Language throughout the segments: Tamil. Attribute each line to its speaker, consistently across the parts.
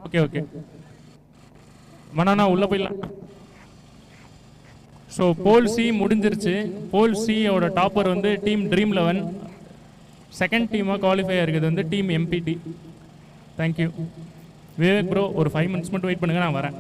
Speaker 1: ஓகே ஓகே மனானா உள்ளே போயிடலாம். ஸோ போல் சி முடிஞ்சிருச்சு. போல் சியோட டாப்பர் வந்து டீம் ட்ரீம் 11. செகண்ட் டீமாக குவாலிஃபை இருக்குது வந்து டீம் எம்பிடி. Thank you Vivek bro. ஒரு 5 minutes மட்டும் வெயிட் பண்ணுங்கள், நான் வரேன்.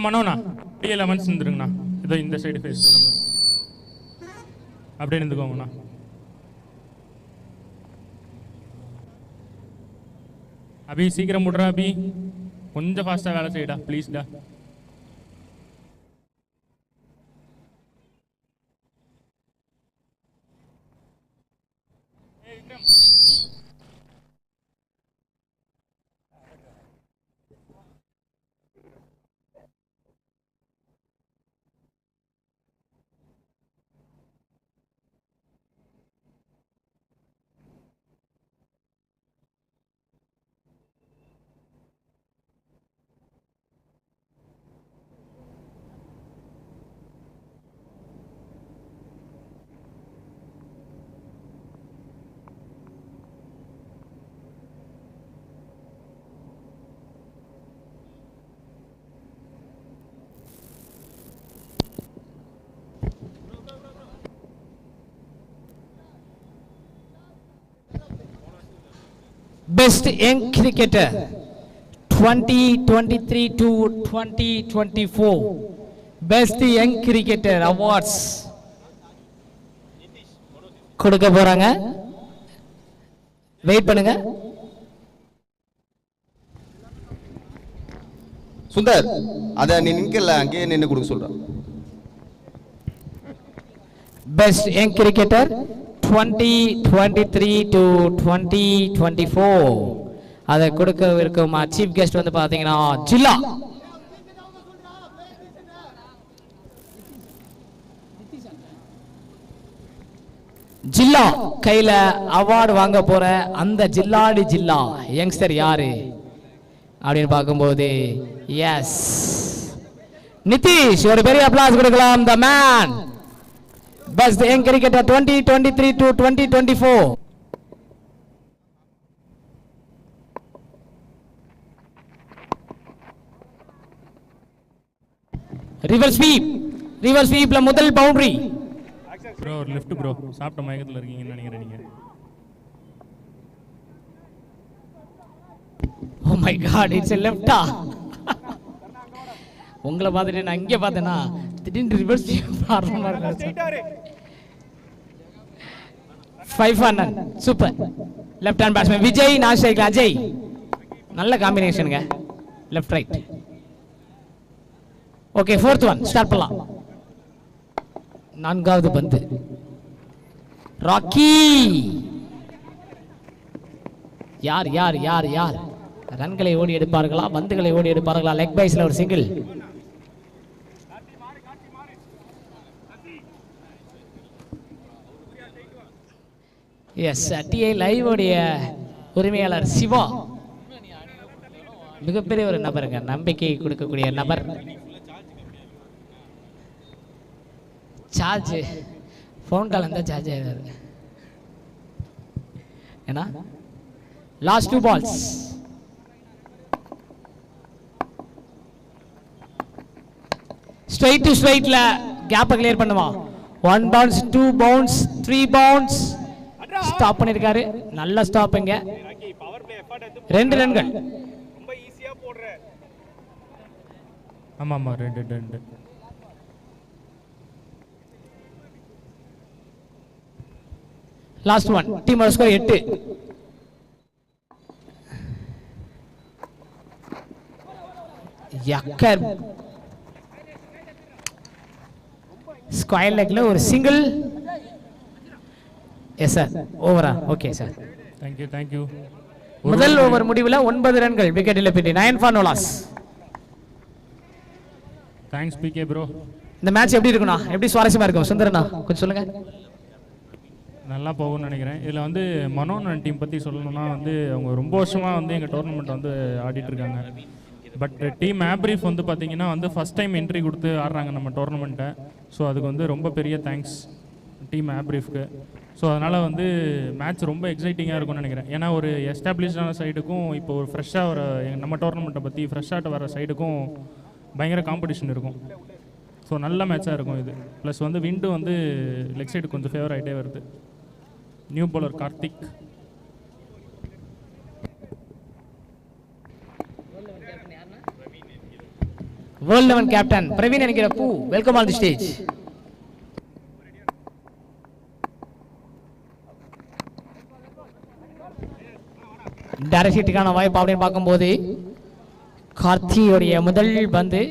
Speaker 1: மனோண்ணா டிஎல் 11 இருந்துருங்கண்ணா. ஏதோ இந்த சைடு ஃபேஸ் பண்ண மாதிரி அப்படியே இருந்துக்கோங்கண்ணா. அபி சீக்கிரம் விட்றா அபி, கொஞ்சம் ஃபாஸ்ட்டாக வேலை செய்யடா ப்ளீஸ்டா.
Speaker 2: Best Young Cricketer 2023 to 2024 Best Young Cricketer Awards கொடுக்க போறாங்க. வெயிட் பண்ணுங்க.
Speaker 3: சுந்தர், அத நீ நிக்கல, அங்கேயே நின்னு கொடுக்க சொல்றேன்.
Speaker 2: Best Young Cricketer 2023 to 2024 அதை கொடுக்க இருக்கும் சீஃப் கெஸ்ட் வந்து பாத்தீங்கன்னா ஜில்லா. ஜில்லா கையில அவார்டு வாங்க போற அந்த ஜில்லாடி ஜில்லா யங்ஸ்டர் யாரு அப்படின்னு பார்க்கும்போது எஸ் நிதிஷ். ஒரு பெரிய அப்ளாஸ் கொடுக்கலாம். The man Best Young Cricketer 2023 to 2024. Reverse sweep ல முதல் பவுண்டரி.
Speaker 1: ப்ரோ ஒரு லெஃப்ட் ப்ரோ, சாப்பிட்ட மயக்கத்தில் இருக்கீங்கன்னு நினைக்கிறேன் நீங்க.
Speaker 2: Oh my God, it's a lefta. உங்களை பார்த்துட்டு நான் இங்கே பார்த்தேன்னா திடீர்னு reverse super. Left hand batsman Vijay நாஷ் அஜய். நல்ல காம்பினேஷனுங்க, left right. Okay, fourth one start பண்ணலாம். நான்காவது பந்து ராக்கி. யார் யார் யார் யார் ரன்களை ஓடி எடுப்பார்களா, பந்துகளை ஓடி எடுப்பார்களா? லெக் பைஸ்ல ஒரு சிங்கிள். எஸ், டிஐ லைவ் உடைய உரிமையாளர் சிவா மிகப்பெரிய ஒரு நபருங்க, நம்பிக்கை கொடுக்கக்கூடிய நபர். சார்ஜ் ஃபோன் கால் இருந்தால் சார்ஜ் ஆகிடாது. ஏன்னா லாஸ்ட் 2 பால்ஸ். ஸ்ட்ரைட் டு ஸ்ட்ரைட்ல கேப்பை கிளியர் பண்ணுமா. 1 bounce 2 bounce 3 bounce. ஸ்டாப் பண்ணிருக்காரு. நல்ல ஸ்டாப்ங்க. 2 ரன்கள்.
Speaker 1: ரொம்ப ஈஸியா போடுற. ஆமா ஆமா 2.
Speaker 2: Last one. Team score 8. Yorker square லெக்கில் ஒரு சிங்கிள். எஸ் சார், ஓவரா? Okay sir.
Speaker 1: தேங்க்யூ.
Speaker 2: முதல் ஓவர் முடிவில் 9 ரன்கள், விக்கெட் இழப்பின்றி. 9 for no loss.
Speaker 1: Thanks PK bro.
Speaker 2: இந்த மேட்ச் எப்படி இருக்குண்ணா? எப்படி சுவாரஸ்யமா இருக்கும் சுந்தரண்ணா? கொஞ்சம் சொல்லுங்க.
Speaker 1: நல்லா போகும்னு நினைக்கிறேன். இதில் வந்து மனோன் டீம் பற்றி சொல்லணும்னா வந்து அவங்க ரொம்ப வருஷமாக வந்து எங்கள் டோர்னமெண்ட் வந்து ஆடிட்டு இருக்காங்க. பட் டீம் ஆப்ரீஃப் வந்து பார்த்தீங்கன்னா வந்து ஃபஸ்ட் டைம் என்ட்ரி கொடுத்து ஆடுறாங்க நம்ம டோர்னமெண்ட்டை. ஸோ அதுக்கு வந்து ரொம்ப பெரிய தேங்க்ஸ் டீம் ஆப்ரீஃப்க்கு. ஸோ அதனால் வந்து மேட்ச் ரொம்ப எக்ஸைட்டிங்காக இருக்கும்னு நினைக்கிறேன். ஏன்னா ஒரு எஸ்டாப்ளிஷ்டான சைடுக்கும் இப்போ ஒரு ஃப்ரெஷ்ஷாக வர நம்ம டோர்னமெண்ட்டை பற்றி ஃப்ரெஷ்ஷாக வர சைடுக்கும் பயங்கர காம்படிஷன் இருக்கும். ஸோ நல்ல மேட்சாக இருக்கும் இது. ப்ளஸ் வந்து விண்டு வந்து லெக் சைடு கொஞ்சம் ஃபேவர் ஆகிட்டே வருது. New bowler Karthik.
Speaker 2: World 11 captain Praveen என்கிற பூ, welcome on the stage. Direct ஹிட்டுக்கான வாய்ப்பு அப்படின்னு பார்க்கும்போது கார்த்தியோடைய முதல் பந்து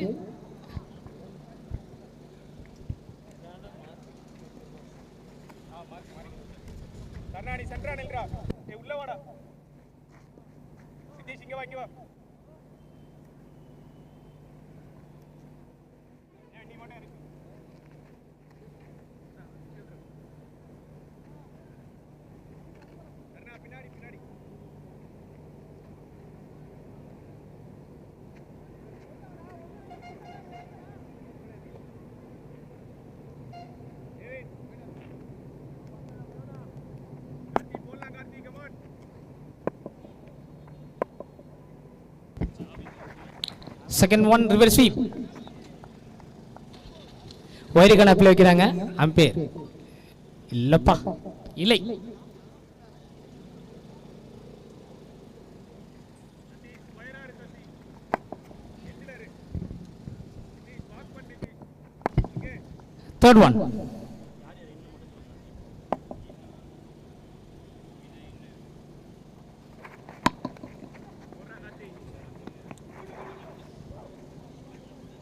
Speaker 2: second one reverse sweep. Wide கணப்பில் வைக்கிறாங்க அம்பேர். இல்லப்பா, இல்லை. Third one.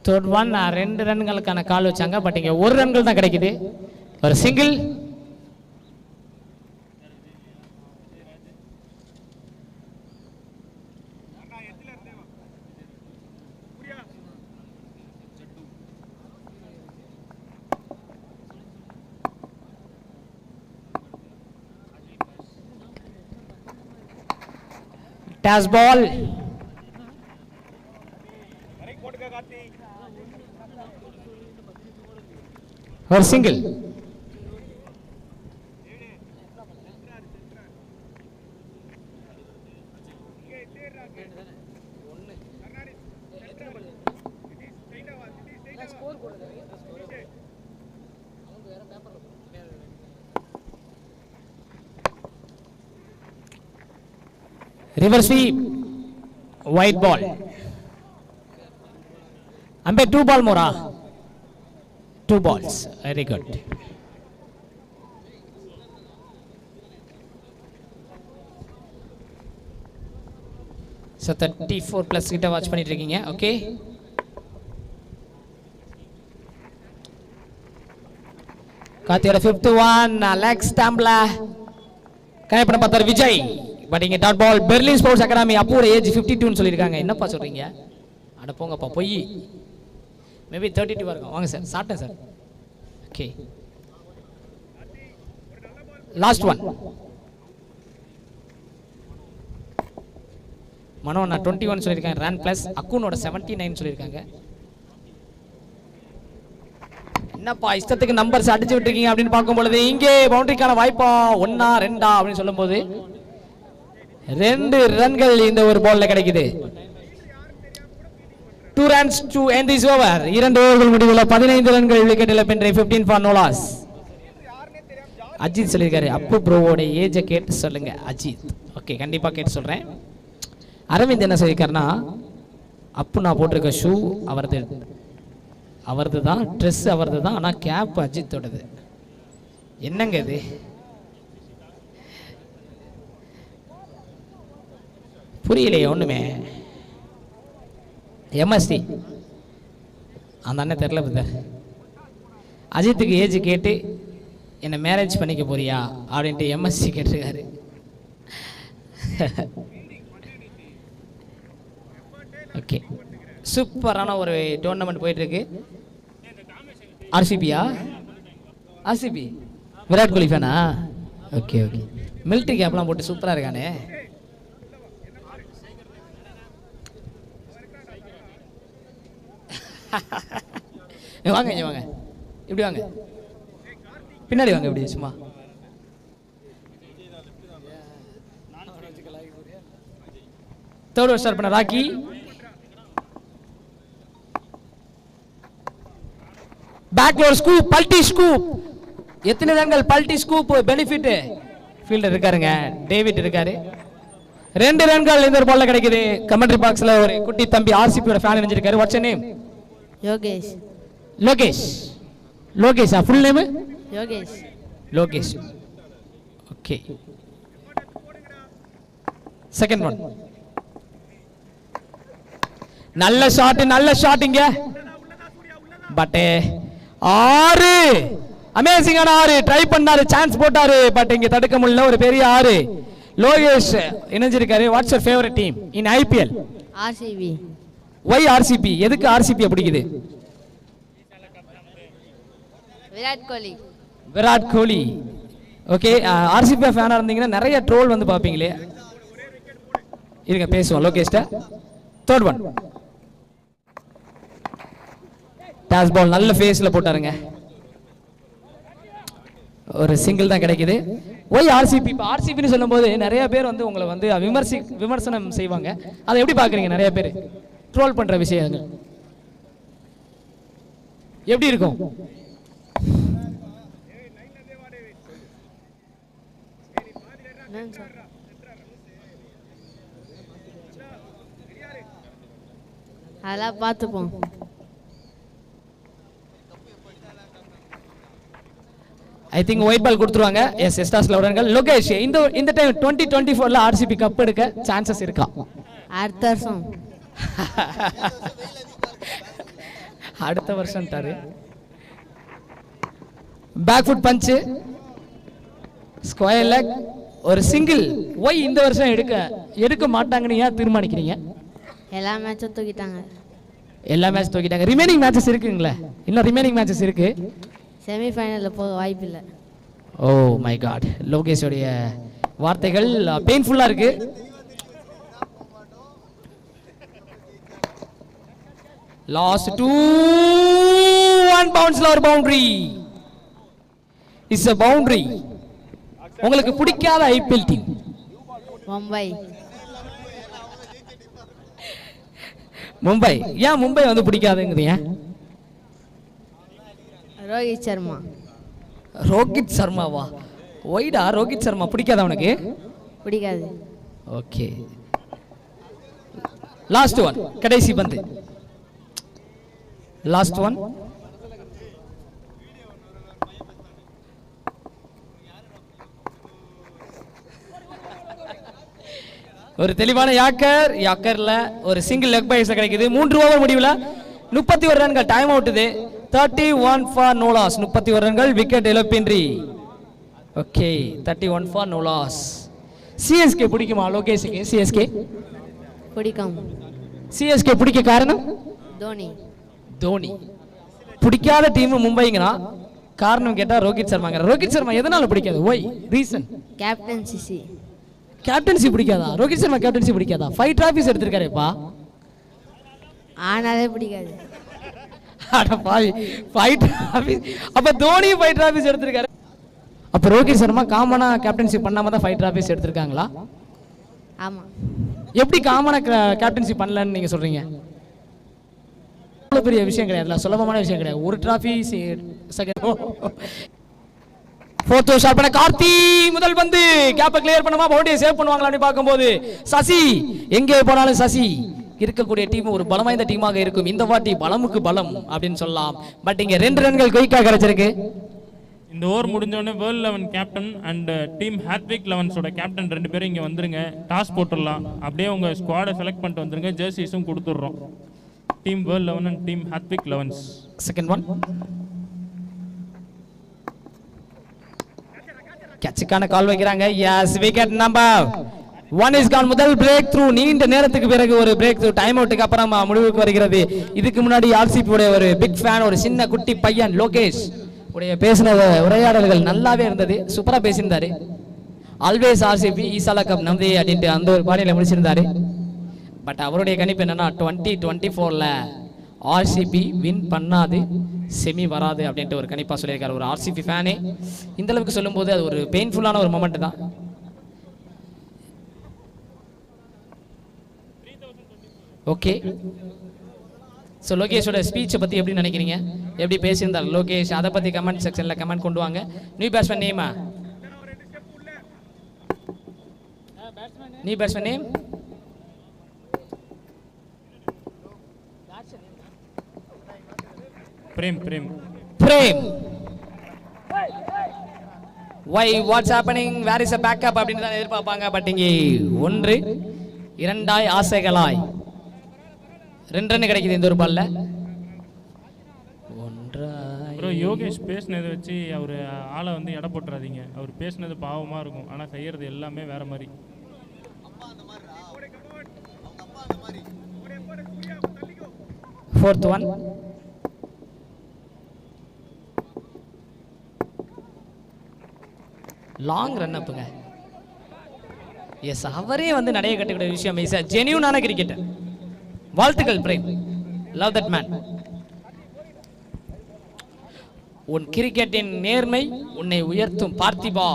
Speaker 2: Third one. 2 ரன்களுக்கான கால் வச்சாங்க. பட் இங்கே 1 ரன்கள் தான் கிடைக்குது. ஒரு சிங்கிள். டேஸ் பால். ஒரு single. Reverse sweep. White ball. அம்பே 2 ball மோரா. 2 balls. Very good. So 34 plus கிட்ட வாட்ச் பண்ணிட்டு இருக்கீங்க. ஓகே, கார்த்தியோட 5th one லெக் ஸ்டாம்ப்ல கனெக்ட் பண்ண பார்த்தார் விஜய். பட் இங்க dot ball. Berlin sports academy அப்போட ஏஜ் 52 ன்னு சொல்லியிருக்காங்க. என்னப்பா சொல்றீங்க? அட போங்கப்பா, பொய். மேபி 32 இருக்கும். வாங்க சார், சாப்பிட்டேன் sir. Okay, last one. Mano நான் 21 சொல்லியிருக்கேன் ரன் பிளஸ். அக்குனோட 79 சொல்லியிருக்காங்க. என்னப்பா இஷ்டத்துக்கு நம்பர்ஸ் அடிச்சு விட்டுருக்கீங்க அப்படின்னு பார்க்கும் பொழுது இங்கே பவுண்டரிக்கான வாய்ப்பா 1 2 அப்படின்னு சொல்லும் போது 2 ரன்கள் இந்த ஒரு பால்ல கிடைக்குது. 2 runs to end this over. 2 ஓவர்கள் முடிவில் 15 ரன்கள் விக்கெட் இழப்பின்றி 15 for no loss. அஜித் சொல்லியிருக்காரு அப்பு ப்ரோவோட ஏஜை கேட்டு சொல்லுங்க அஜித். ஓகே, கண்டிப்பா கேட்டு சொல்றேன். அரவிந்த் என்ன சொல்லியிருக்காருன்னா, அப்பு நான் போட்டிருக்க ஷூ அவரது தான், ட்ரெஸ் அவரது தான், ஆனால் கேப் அஜித்தோடது. என்னங்க இது? புரியலையே ஒண்ணுமே. எம்எஸ்டி அந்த அண்ணன் தெரியல பிரதர். அஜித்துக்கு ஏஜ் கேட்டு என்னை மேரேஜ் பண்ணிக்க போறியா அப்படின்ட்டு எம்எஸ்சி கேட்டிருக்காரு. ஓகே, சூப்பரான ஒரு டோர்னமெண்ட் போயிட்டு இருக்கு. ஆர்சிபியா? ஆர்சிபி விராட் கோலி ஃபேனா? ஓகே ஓகே, மிலிட்ரி கேப்லாம் போட்டு சூப்பராக இருக்கானே. வாங்க இங்கே வாங்க, இப்படி வாங்க, பின்னாடி வாங்க, இப்படி சும்மா. தேர்ட் ஓவர் ஸ்டார்ட் பண்ண ராக்கி. பேக்லோர் ஸ்கூப், பல்டி ஸ்கூப். எத்தனை ரன்கள்? பல்டி ஸ்கூப் பெனிஃபிட். ஃபீல்டர் இருக்காருங்க, டேவிட் இருக்காரு. 2 ரன்கள் இந்த பால்ல கிடைக்குது. கமெண்ட்ரி பாக்ஸ்ல ஒரு குட்டி தம்பி ஆர்சிபியோட ஃபேன் நினைச்சிருக்காரு. What's your name?
Speaker 4: Yogesh.
Speaker 2: Lokesh. லோகேஷா? Full name?
Speaker 4: Yogesh.
Speaker 2: Lokesh. Okay, second one. நல்ல ஷாட் இங்க. பட் 6 அமேசிங்கான 6 ட்ரை பண்ணாரு, சான்ஸ் போட்டாரு, பட் இங்க தடுக்க முடியல. ஒரு பெரிய 6. லோகேஷ் இணைஞ்சிருக்காரு. What's your favourite team in IPL?
Speaker 4: RCB.
Speaker 2: Why RCB? எதுக்கு ஆர்சிபி பிடிக்குது?
Speaker 4: விராட் கோலி.
Speaker 2: விராட் கோலி. ஓகே, ஆர்சிபி ஃபேனா இருந்தீங்கன்னா நிறைய ட்ரோல் வந்து பாப்பீங்களே. இருங்க பேசுவோம் லோகேஷ்ட. Third one. டாஸ் பால் நல்ல ஃபேஸ்ல போட்டாருங்க. ஒரு சிங்கிள் தான் கிடைக்குது. Why RCB? இப்போ ஆர்சிபின்னு சொல்லும்போது நிறைய பேர் வந்து உங்களை வந்து விமர்சனம் செய்வாங்க. அதை எப்படி பார்க்குறீங்க? நிறைய பேர் ட்ரோல் பண்ணுற விஷயங்கள் எப்படி இருக்கும்?
Speaker 4: அதெல்லாம் பார்த்துப்போம்.
Speaker 2: ஐ திங்க் ஒயிட் பால் கொடுத்துருவாங்க. எஸ், எஸ்டாஸ்ல உடன்கள். லோகேஷ், இந்த டைம் 2024ல ஆர்சிபி கப் எடுக்க சான்சஸ் இருக்கா?
Speaker 4: அடுத்த வருஷம்.
Speaker 2: அடுத்த வருஷம் தாரு. Back foot punch, square leg, ஒரு சிங்கிள். ஒய் இந்த வருஷம் எடுக்க மாட்டாங்கன்னு ஏன் தீர்மானிக்கிறீங்க?
Speaker 4: எல்லா மேட்சும் தூக்கிட்டாங்க.
Speaker 2: எல்லா மேட்ச் தூக்கிட்டாங்க. ரிமைனிங் மேட்சஸ் இருக்குங்களே, இன்னும் ரிமைனிங் மேட்சஸ் இருக்கு.
Speaker 4: செமிஃபைனலில் போக வாய்ப்பு இல்லை.
Speaker 2: ஓ மை காட், லோகேஷோடைய வார்த்தைகள் பெயின்ஃபுல்லா இருக்கு. லாஸ்ட் 2-1 பவுன்ஸ்ல ஒரு பவுண்டரி. It's a boundary. உங்களுக்கு பிடிக்காத ஐபிஎல் டீம்?
Speaker 4: மும்பை.
Speaker 2: மும்பை. ஏன் மும்பை வந்து பிடிக்காதுங்கிறீங்க?
Speaker 4: ரோஹித் சர்மா.
Speaker 2: ரோஹித் சர்மாவா? ஒய்டா ரோஹித் சர்மா பிடிக்காதா உனக்கு?
Speaker 4: பிடிக்காது.
Speaker 2: ஓகே, லாஸ்ட் ஒன், கடைசி பந்து. Last one. ஒரு தெளிவான யாக்கர்ல ஒரு சிங்கிள் லெக் பைஸ்ல கிடைக்குது. 3 ஓவர் முடிவுல 31 ரன்கள். டைம் அவுட் இது. 31 ஃபார் நோ லாஸ். 31 ரன்கள், விக்கெட் இழப்பின்றி. Okay, 31 for no loss. CSK பிடிக்குமா லோகேஷுக்கு? சிஎஸ்கே
Speaker 4: பிடிக்கும்.
Speaker 2: சிஎஸ்கே பிடிக்க காரணம்?
Speaker 4: தோனி.
Speaker 2: தோனி. பிடிக்காத டீம் மும்பைங்கிறான். காரணம் கேட்டா ரோஹித் சர்மாங்கிற. ரோஹித் சர்மா எதனால பிடிக்காது? Y reason?
Speaker 4: கேப்டன்சி.
Speaker 2: கேப்டன்சி பிடிக்காதா? ரோஹித் சர்மா கேப்டன்சி பிடிக்காதா? 5 டிராஃபிஸ் எடுத்திருக்காருப்பா.
Speaker 4: ஆனாலே பிடிக்காது.
Speaker 2: அட பாவி, 5 டிராஃபிஸ். அப்ப தோனியும் 5 டிராஃபிஸ் எடுத்திருக்காரு. அப்ப ரோஹித் சர்மா காமனா கேப்டன்சி பண்ணாம தான் 5 டிராஃபிஸ் எடுத்திருக்காங்களா?
Speaker 4: ஆமா.
Speaker 2: எப்படி காமனா கேப்டன்சி பண்ணலன்னு நீங்க சொல்றீங்க? பெரிய விஷயம் கிடையாதுல, சுலபமான விஷயம் கிடையாது. ஒரு trophy second. Fourth over shot பண்ண கார்த்தி. முதல் பந்து கேப்பை கிளியர் பண்ணுமா, பவுண்டரியை சேவ் பண்ணுவாங்களான்னு பார்க்கும்போது சசி எங்கே போனாலும் சசி இருக்கக்கூடிய டீம் ஒரு பலம் வாய்ந்த டீமாக இருக்கும். இந்த வாட்டி பலமுக்கு பலம் அப்படின்னு சொல்லலாம். பட் இங்க 2 ரன்கள் குயிக்கா கிடைச்சிருக்கு.
Speaker 1: இந்த ஓவர் முடிஞ்சோடனே world 11 captain and team Hathvik 11ஸோட கேப்டன் 2 பேரும் இங்கே வந்துருங்க. டாஸ் போட்டுடலாம். அப்படியே உங்கள் ஸ்குவாடை செலக்ட் பண்ணிட்டு வந்துருங்க. ஜெர்சிஸும் கொடுத்துட்றோம். Team world 11 and team Hathvik 11s.
Speaker 2: Second one. கேட்சுக்கான கால் வைக்கிறாங்க. Yes wicket number 1 is gone. முதல் பிரேக் த்ரூ, நீண்ட நேரத்துக்கு பிறகு ஒரு பிரேக் த்ரூ, டைம் அவுட்டுக்கு அப்புறமா முடிவுக்கு வருகிறது. இதுக்கு முன்னாடி ஆர்சிபி உடைய ஒரு பிக் ஃபேன், ஒரு சின்ன குட்டி பையன் லோகேஷ் உடைய பேசின உரையாடல்கள் நல்லாவே இருந்தது, சூப்பரா பேசியிருந்தாரு. ஆல்வேஸ் ஆர்சிபி ஈசாலா கப் நம்பி அப்படின்ட்டு அந்த ஒரு பாணியில முடிச்சிருந்தாரு. பட் அவருடைய கணிப்பு என்னன்னா 2024ல ஆர்சிபி வின் பண்ணாது, செமி வராது அப்படின்ட்டு ஒரு கணிப்பா சொல்லியிருக்காரு. ஒரு ஆர்சிபி ஃபேனே இந்த அளவுக்கு சொல்லும்போது அது ஒரு பெயின்ஃபுல்லான ஒரு மொமெண்ட் தான். ஓகே, ஸோ லோகேஷோட ஸ்பீச்சை பற்றி எப்படி நினைக்கிறீங்க? எப்படி பேசியிருந்தார் லோகேஷ்? அதை பற்றி கமெண்ட் செக்ஷனில் கமெண்ட் கொண்டு வாங்க. நியூ பேட்ஸ்மேன் நேமா? New batsman name?
Speaker 1: Prem. Prem.
Speaker 2: Prem. Why? What's happening? Where is the backup? அப்படின்னு தான் எதிர்பார்ப்பாங்க. பட் இங்கே 1 2 ஆசைகளாய் 2 ரன் கிடைக்குது இந்த ஒரு பால்ல.
Speaker 1: ப்ரோ யோகேஷ் பேசினதை வச்சு அவர் ஆளை வந்து எடை போட்டுறாதீங்க. அவர் பேசினது பாவமாக இருக்கும், ஆனால் செய்யறது எல்லாமே வேற மாதிரி.
Speaker 2: 4th one. லாங் ரன் அப்புங்க. எஸ், அவரே வந்து நடைய கட்டக்கூடிய விஷயம். இஸ் ஜெனியூனான கிரிக்கெட்டர். வாழ்த்துக்கள் பிரேம், லவ் தட் மேன். உன் கிரிக்கெட்டின் நேர்மை உன்னை உயர்த்தும் பார்த்திபா,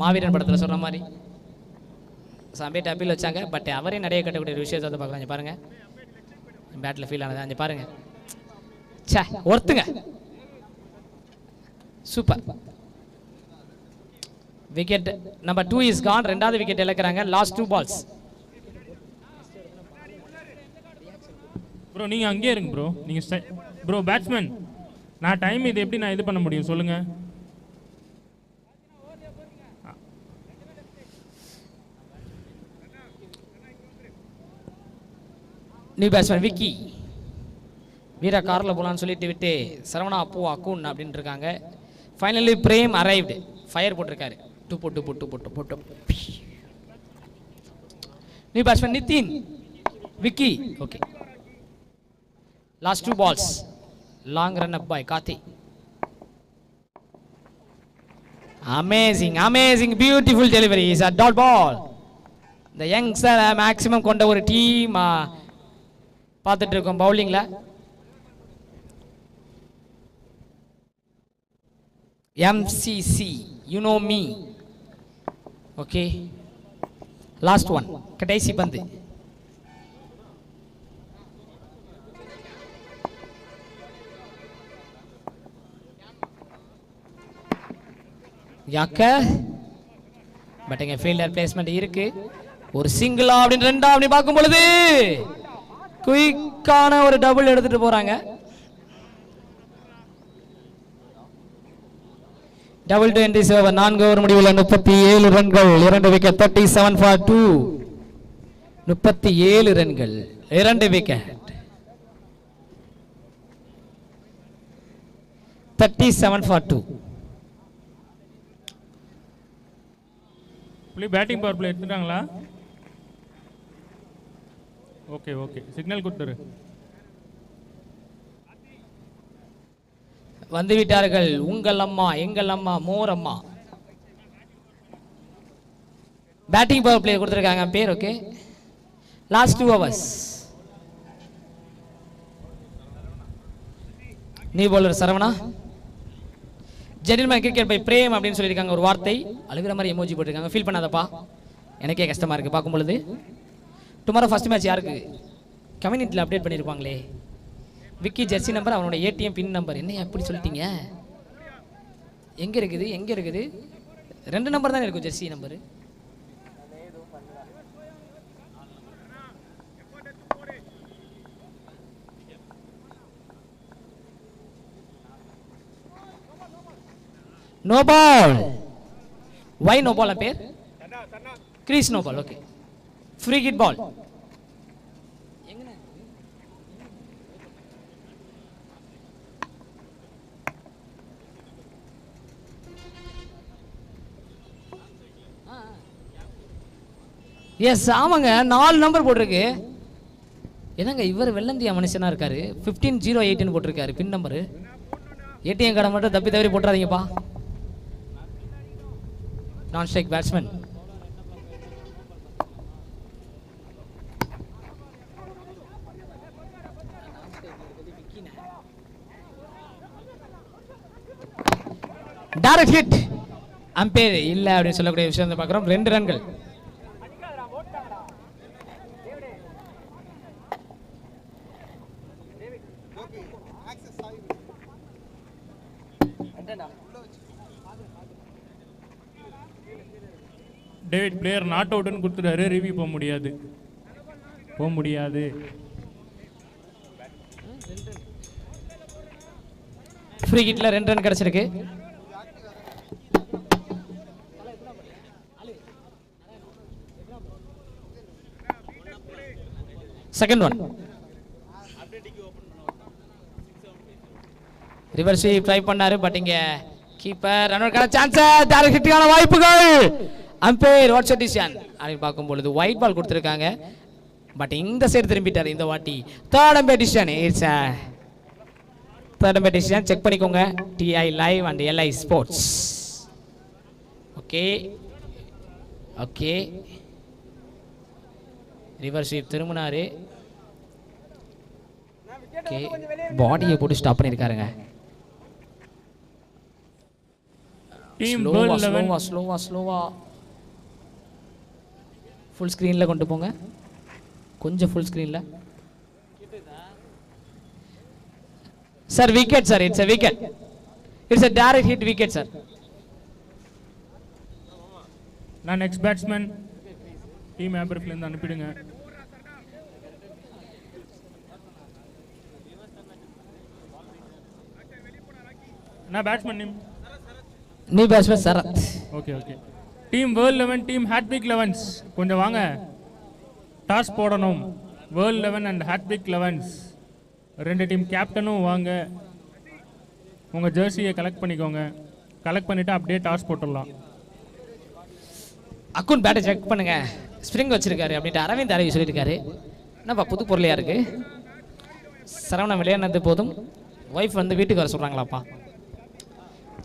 Speaker 2: மாவீரன் படத்தில் சொல்ற மாதிரி சம்பேட் அப்பீல் வச்சாங்க. பட் அவரே நடைய கட்டக்கூடிய விஷயத்தை வந்து பார்க்கலாம். பாருங்க, பேட்டில் ஃபீல் ஆனது அங்கே பாருங்க. சே, ஒருத்துங்க super. Wicket number 2 is gone. 2வது விக்கெட் இழக்கிறாங்க. Last 2 balls.
Speaker 1: ப்ரோ நீங்கள் அங்கேயே இருங்க ப்ரோ. நீங்கள் ப்ரோ பேட்ஸ்மேன், நான் டைம் இது எப்படி நான் இது பண்ண முடியும் சொல்லுங்க?
Speaker 2: New batsman Vicky. வீரா காரில் போகலான்னு சொல்லிட்டு விட்டு சரவணா அப்பு அக்குன் அப்படின்னு இருக்காங்க. Finally frame arrived. ஃபயர் போட்டிருக்காரு. போட்டு. New batsman Nitin. Vicky. Okay, last 2 balls. Long run up by Kathi. Amazing, beautiful delivery. Is a dot ball. The youngster maximum கொண்ட ஒரு டீம் பார்த்துட்டு இருக்கோம் பவுலிங்ல. MCC, you know me. Okay, last one. கடைசி பந்து. யாக்க பட் எங்க ஃபீல்டர் பிளேஸ்மெண்ட் இருக்கு. ஒரு சிங்கிளா அப்படின்னு 2 அப்படி பார்க்கும் பொழுது குயிக்கான ஒரு டபுள் எடுத்துட்டு போறாங்க. டபுள் 27. 4 ஓவர் முடிவில் 37 ரன்கள், 2 விக்கெட். 37 for 2. 37 ரன்கள், 2 wicket. 37 for 2.
Speaker 1: Batting power play எடுத்துட்டாங்களா? ஓகே, சிக்னல் கொடுத்துரு.
Speaker 2: வந்து விட்டார்கள் உங்கள் அம்மா, எங்கள் அம்மா, மோர் அம்மா. பேட்டிங் பவர் பிளே கொடுத்துருக்காங்க பேர். Okay, last 2 hours. நீ bowler Saravana. Gentleman cricket by Prem அப்படின்னு சொல்லியிருக்காங்க. ஒரு வார்த்தை அழுகிற மாதிரி எமோஜி போட்டிருக்காங்க. ஃபீல் பண்ணாதப்பா, எனக்கே கஷ்டமா இருக்கு பார்க்கும் பொழுது. டுமாரோ ஃபர்ஸ்ட் மேட்ச் யாருக்கு? கம்யூனிட்டியில் அப்டேட் பண்ணியிருப்பாங்களே. விக்கி ஜெர்சி நம்பர், அவனோட ஏடிஎம் பின் நம்பர். என்ன அப்படி சொல்லிட்டீங்க? எங்கே இருக்குது? 2 நம்பர் தானே இருக்கும் Jersey number. No ball. Why no ball appear? Chris no ball. Okay. Free hit ball. Yes ஆமாங்க 4 நம்பர் போட்டிருக்கு. என்னங்க இவர் வெள்ளந்தியா மனுஷனா இருக்காரு. 1508 போட்டிருக்காரு பின் நம்பரு. ஏடிஎம் கார்டை மட்டும் தப்பி தவறி போட்டுறாதீங்கப்பா. நான் strike batsman. Direct hit. Ampere இல்ல அப்படின்னு சொல்லக்கூடிய விஷயம் பார்க்குறோம். 2 ரன்கள்.
Speaker 1: டேவிட் பிளேயர் நாட் அவுட்னு கொடுத்துட்டாரு. ரிவ்யூ போக முடியாது.
Speaker 2: ஃப்ரீ ஹிட்ல 2 ரன் கிடைச்சிருக்கு. Second one. ரிவர்ஸ் ட்ரை பண்ணாரு. பட் இங்க கீப்பர் ரன்னுக்கான சான்ஸ். டைரக்ட் ஹிட்டுக்கான வாய்ப்புகள். அம்பேர் வாட்ஸ் யுவர் டிசிஷன் அப்படி பார்க்கும் பொழுது ஒயிட் பால் கொடுத்துருக்காங்க. பட் இந்த சைடு திரும்பிட்டார் இந்த வாட்டி. Third umpire decision. It's third umpire decision. Check பண்ணிக்கோங்க. DI live and LI sports. Okay okay. Reverse திரும்பினாரு. ஓகே பாடியை போட்டு ஸ்டாப் பண்ணியிருக்காருங்க. ஸ்லோவா ஃபுல் ஸ்க்ரீனில் கொண்டு போங்க. கொஞ்சம் ஃபுல் ஸ்க்ரீனில். Sir wicket sir. It's a wicket. It's a direct hit wicket sir.
Speaker 1: நான் நெக்ஸ்ட் பேட்ஸ்மேன் டீம் ஆம்பர்ஃப்லேருந்து அனுப்பிடுங்க. நான் பேட்ஸ்மேன் நேம்.
Speaker 2: நீ batsman Sarath.
Speaker 1: Okay okay. Team world 11 team hattrick 11s கொஞ்சம் வாங்க. டாஸ் போடணும். World 11 and hattrick 11s 2 team கேப்டனும் வாங்க. உங்கள் ஜெர்சியை கலெக்ட் பண்ணிக்கோங்க. கலெக்ட் பண்ணிவிட்டு அப்படியே டாஸ் போட்டுடலாம்.
Speaker 2: அக்கௌண்ட் பேட்டை செக் பண்ணுங்க. ஸ்ப்ரிங் வச்சிருக்காரு அப்படின்ட்டு அரவிந்த் அரவி சொல்லியிருக்காரு. என்னப்பா புது பொருளையா இருக்கு. சரவணன் விளையாடுனது போதும். ஒய்ஃப் வந்து வீட்டுக்கு வர சொல்கிறாங்களாப்பா.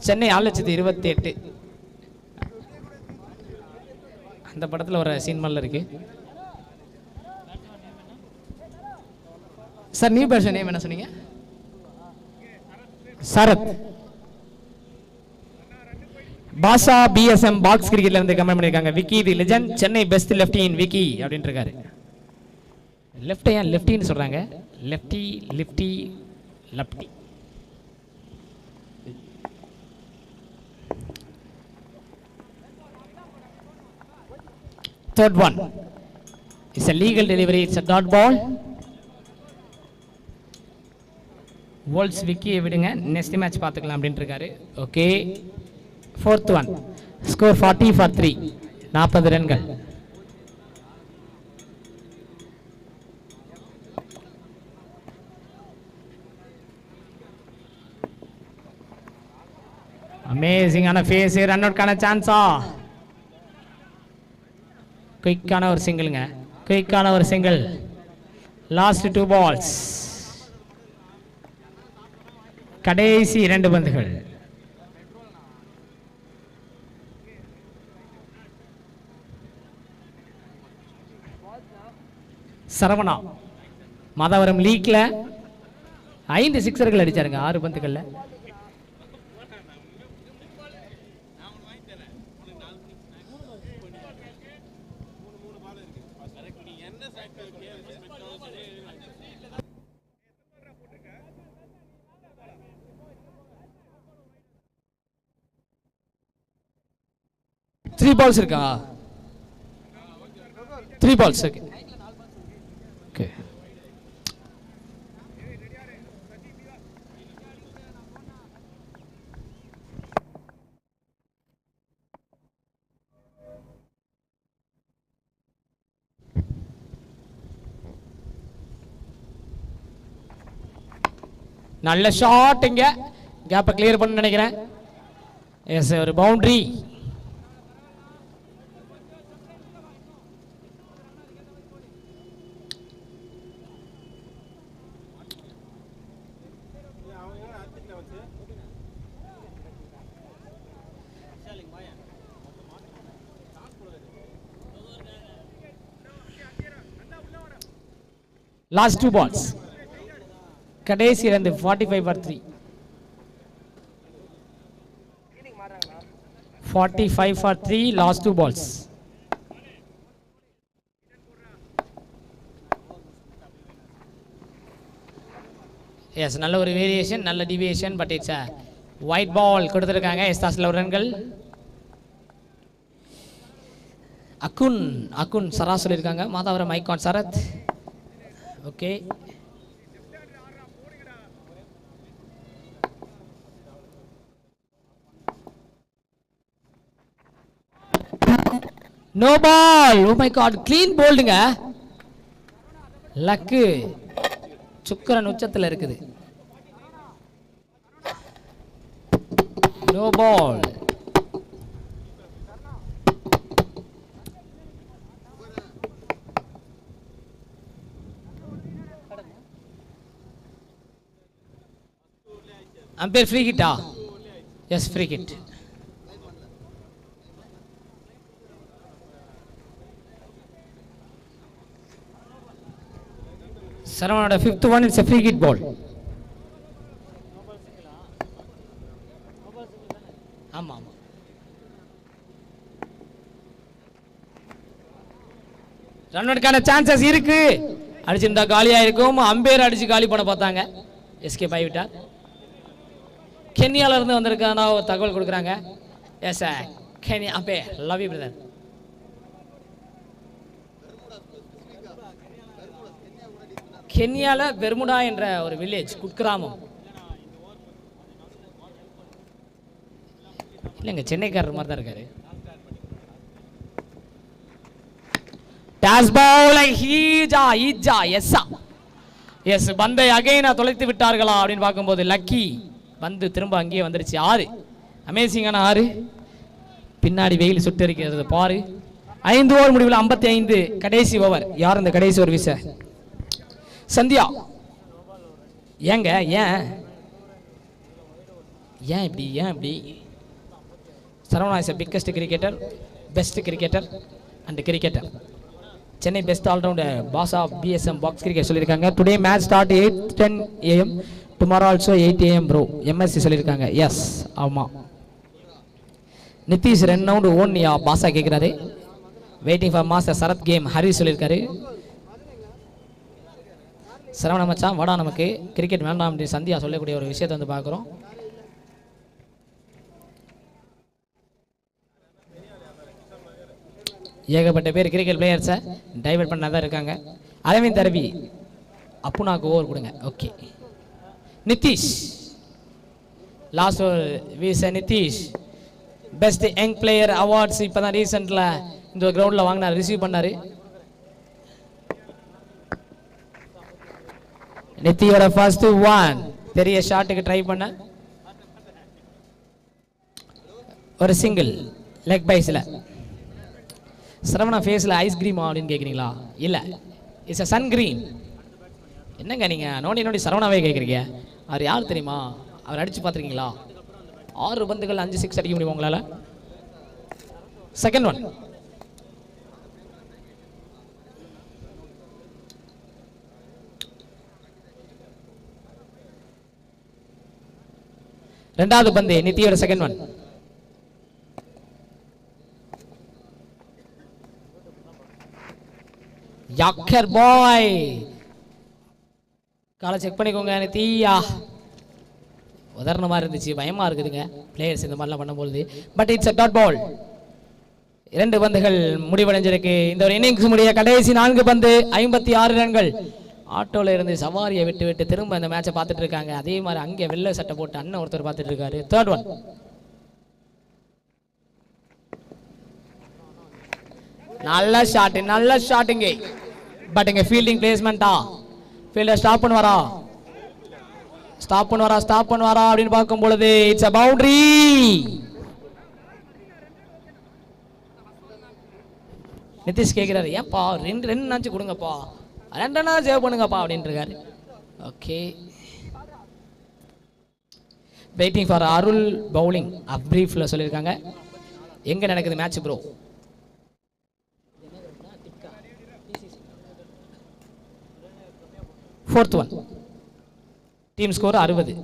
Speaker 2: சென்னை 6,28,000 அந்த படத்தில் ஒரு சீன் மாதிரில இருக்கு. சார் நியூ பேட்ஸ்மேன் நேம் என்ன சொன்னீங்க. சரத். பாஷா பிஎஸ்எம் பாக்ஸ் கிரிக்கெட்ல இருந்து கமெண்ட் பண்ணிருக்காங்க. Vicky the legend Chennai best lefty in Vicky அப்படின்ட்டு இருக்காரு. லெஃப்ட் ஏன் லெஃப்டின்னு சொல்றாங்க. லெஃப்டி லிஃப்டி lefty. Third one. It's a legal delivery. It's a dot ball. Wolves Vicky விடுங்க. நெக்ஸ்ட் மேட்ச் பார்த்துக்கலாம் அப்படின்ட்டு இருக்காரு. Okay. Fourth one. Score 40 for 3. 40 ரன்கள். அமேசிங்கான ஃபேஸ். ரன் அவுட்கான சான்ஸா. குயிக்கான ஒரு சிங்கிள்ங்க. குயிக்கான ஒரு சிங்கிள். Last 2 balls. கடைசி 2 பந்துகள். சரவணா மாதவரம் லீக்ல 5 சிக்ஸர்கள் அடிச்சாருங்க 6 பந்துகள்ல. த்ரீ பால்ஸ் இருக்கா? 3 balls இருக்கு. ஓகே. நல்ல ஷாட். இங்க கேப்பை கிளியர் பண்ண நினைக்கிறேன். எஸ் ஒரு பவுண்டரி. Last 2 balls. கடைசி 2 45 for 3. 45 for 3, last 2 balls. Yes, நல்ல ஒரு வேரியேஷன், நல்ல deviation, but it's a wide ball கொடுத்துருக்காங்க. எஸ்தாஸில் ஒரு ரன்கள். அக்குன் சரா சொல்லியிருக்காங்க. மாதாவரம் மைக்கான் Sarath. Okay, no ball. Oh my God, clean போல்டுங்க. லக்கு சுக்கரன் உச்சத்தில் இருக்குது. No ball. அம்பேர் ஃப்ரீ கிட்டா? Yes, free hit. சரவணோட 5th one, it's a free hit ball. ஆமா ஆமா, ரன்னுக்கான சான்சஸ் இருக்கு. அடிச்சிருந்தா காலியா இருக்கும். அம்பேர் அடிச்சு காலி பண்ண பார்த்தாங்க, எஸ்கேப் ஆகிவிட்டார். கென்யால இருந்து வந்திருக்கான தகவல் கொடுக்குறாங்க. Yes sir, Kenya umpire. Love you brother. கென்யால பெர்முடா என்ற ஒரு வில்லேஜ், குக்கிராமம். இல்லைங்க, சென்னைக்காரர் மாதிரி தான் இருக்காரு. டாஸ் பால் ஹீஜா ஈஜா எஸ்ஸா. எஸ், பந்தை அகைனா தொலைத்து விட்டார்களா அப்படின்னு பார்க்கும்போது லக்கி பந்து திரும்ப அங்கேயே வந்துருச்சு. 6, அமேசிங்கான 6. பின்னாடி வெயில் சுட்டு இருக்கிறது பாரு. 5 ஓவர் முடிவில் 55, கடைசி ஓவர். யார் இந்த கடைசி ஒரு விச? சந்தியா. ஏங்க, ஏன் இப்படி? Saravana is biggest cricketer, best cricketer and cricketer. Chennai best allrounder, boss of BSM box cricket சொல்லியிருக்காங்க. Today match start 8:10 AM, tomorrow also 8 AM bro. MSC சொல்லியிருக்காங்க. எஸ், ஆமாம். நிதிஷ் 2 ரவுண்டு ஓன்னியா பாஸா கேட்குறாரு. Waiting for master Sarath game Hari சொல்லியிருக்காரு. சரவண மச்சான் வாடா, நமக்கு கிரிக்கெட் வேண்டாம் அப்படின்னு சந்தியா சொல்லக்கூடிய ஒரு விஷயத்தை வந்து பார்க்குறோம். ஏகப்பட்ட பேர் கிரிக்கெட் பிளேயர்ஸை டைவர்ட் பண்ண தான் இருக்காங்க. அரவிந்த் அரவி அப்புனாக்கு ஓவர் கொடுங்க. ஓகே, நிதிஷ் லாஸ்ட் ஓவர் வீச. Nitish best young player awards இப்போ தான் ரீசெண்டில் இந்த கிரவுண்டில் வாங்கினார், ரிசீவ் பண்ணார். நித்தியோட ஃபர்ஸ்ட் 1 பெரிய ஷாட்டுக்கு ட்ரை பண்ண ஒரு சிங்கிள் லெக் பைஸில். சரவணா ஃபேஸில் ஐஸ் கிரீமா அப்படின்னு கேட்குறீங்களா? இல்லை, இட்ஸ் அ சன் கிரீன். என்னங்க நீங்கள் நோண்டி சரவணாவே கேட்குறீங்க? அவர் யார் தெரியுமா? அவர் அடித்து பார்த்துருக்கீங்களா? 6 பந்துகள் 5 6 அடிக்க முடியும் உங்களால். Second one. ரெண்டாவது பந்து நித்தியோட செகண்ட் ஒன். யாக்கர் பாய், காலை செக் பண்ணிக்கோங்க. நித்தியா உதாரணமா இருந்துச்சு, பயமா இருக்குதுங்க பிளேயர்ஸ் இந்த மாதிரிலாம் பண்ணும்போது. But it's a dot ball. 2 பந்துகள் முடிவடைஞ்சிருக்கு. இந்த ஒரு இன்னிங்ஸ் முடிய கடைசி 4 பந்து 56 ரன்கள். ஆட்டோல இருந்து சவாரியை விட்டு திரும்ப இந்த மேட்சை பார்த்துட்டு இருக்காங்க. அதே மாதிரி அங்கே வெள்ளை சட்டை போட்டு அண்ணன் ஒருத்தர் பார்த்துட்டு இருக்காரு. Third one. நல்ல ஷாட்டுங்க. பட் இங்க ஃபீல்டிங் பிளேஸ்மெண்டா? ஃபீல்டர் ஸ்டாப் பண்ணுவாரா அப்படின்னு பார்க்கும் பொழுது இட்ஸ் அ பவுண்டரி. நிதிஷ் கேட்கிறாரு, ஏன்பா 2 ரன்னாச்சும் கொடுங்கப்பா, 2 ரன்னா சேவ் பண்ணுங்கப்பா அப்படின்னு இருக்காரு. Okay, waiting for Arul bowling அப்ரீஃப்ல சொல்லியிருக்காங்க. எங்க நடக்குது match bro? 4th one. Team score 60.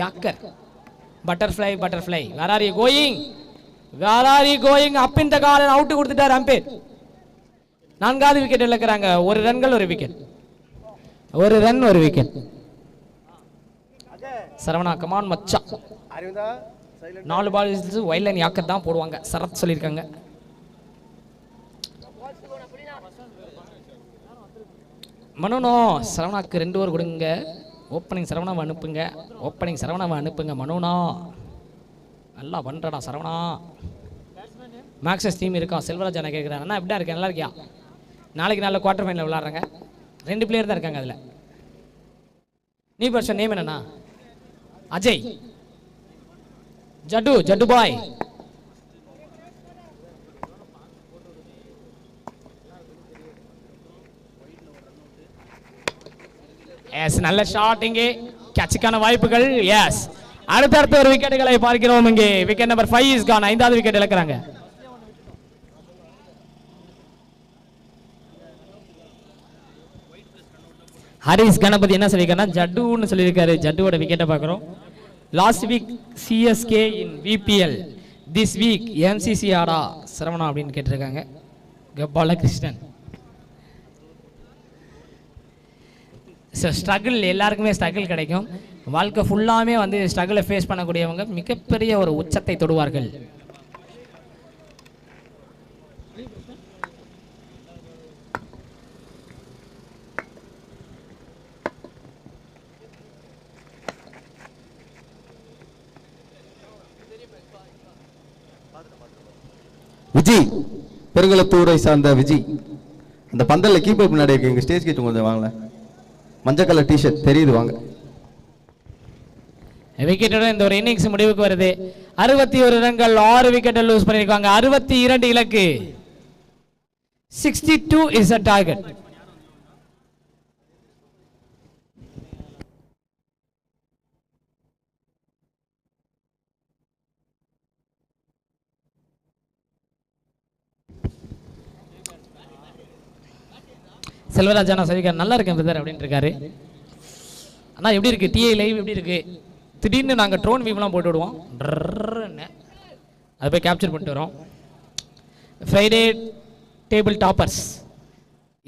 Speaker 2: Yakker. Butterfly. Where are you going? Up in the garden. Out கொடுத்துட்டார் அம்பேர். 4வது விக்கெட் இழக்கறாங்க. ஒரு ரன்கள் ஒரு விக்கெட். ஒரு ரன் ஒரு விக்கெட். சரவணா கமான் மச்சா. 4 பால் வைல்ட் லைன் யாக்கர் தான் போடுவாங்க. சரத் சொல்லியிருக்காங்க. மனோனோ சரவணாக்கு 2 ஓவர் கொடுங்க. ஓப்பனிங் சரவணாவை அனுப்புங்க. மனோனா நல்லா பண்ணுறடா சரவணா. மேக்ஸஸ் டீம் இருக்கா? செல்வராஜ் அண்ணா கேட்குறாரு. அண்ணா எப்படியா இருக்கேன்? நல்லா இருக்கியா? நாளைக்கு நல்ல குவார்டர் ஃபைனல் விளாட்றாங்க. 2 பிளேயர் தான் இருக்காங்க அதில். நீ பர்சன் நேம் என்னண்ணா? அஜய். ஜட்டு பாய். எஸ், நல்ல ஷாட். இங்கே கேட்சுக்கான வாய்ப்புகள். எஸ், அடுத்தடுத்த ஒரு விக்கெட்டுகளை பார்க்கிறோம். இங்கே விக்கெட் நம்பர் 5 இஸ் கான். 5வது விக்கெட் இழக்கிறாங்க. ஹரிஸ் கணபதி என்ன சொல்லியிருக்காருன்னா ஜட்டுன்னு சொல்லியிருக்காரு. ஜட்டுவோட விக்கெட்டை பார்க்குறோம். Last week CSK in VBL, this week MCC ஆடா சரவணா அப்படின்னு கேட்டிருக்காங்க. பாலகிருஷ்ணன். ஸ்ட்ரகிள், எல்லாருக்குமே ஸ்ட்ரகிள் கிடைக்கும். வாழ்க்கை ஃபுல்லாமே வந்து ஸ்ட்ரகிளை ஃபேஸ் பண்ணக்கூடியவங்க மிகப்பெரிய ஒரு உச்சத்தை தொடுவார்கள்.
Speaker 3: விஜய், பெருங்கலத்தூரை சார்ந்த விஜய், அந்த பந்தல்ல கீப்பர் முன்னாடி இருக்கு. எங்க ஸ்டேஜ் கிட்ட கொஞ்சம் வாங்கல. மஞ்சள் கலர் டிஷர்ட் தெரியுது, வாங்க.
Speaker 2: விக்கெட்டோட இந்த ஒரு இன்னிங்ஸ் முடிவுக்கு வருது. 61 ரன்கள், 6 விக்கெட்டை லூஸ் பண்ணியிருக்காங்க. 62 இலக்கு. 62 இஸ் அ டார்கெட். செல்வராஜ் அண்ணா சொல்லியிருக்காரு, நல்லா இருக்கேன் பிரதர் அப்படின்னு இருக்காரு. அண்ணா எப்படி இருக்கு டிஐ லைவ் எப்படி இருக்கு? திடீர்னு நாங்கள் ட்ரோன் வியூலாம் போட்டு விடுவோம். அதை போய் கேப்சர் பண்ணிட்டு வரோம். Friday table toppers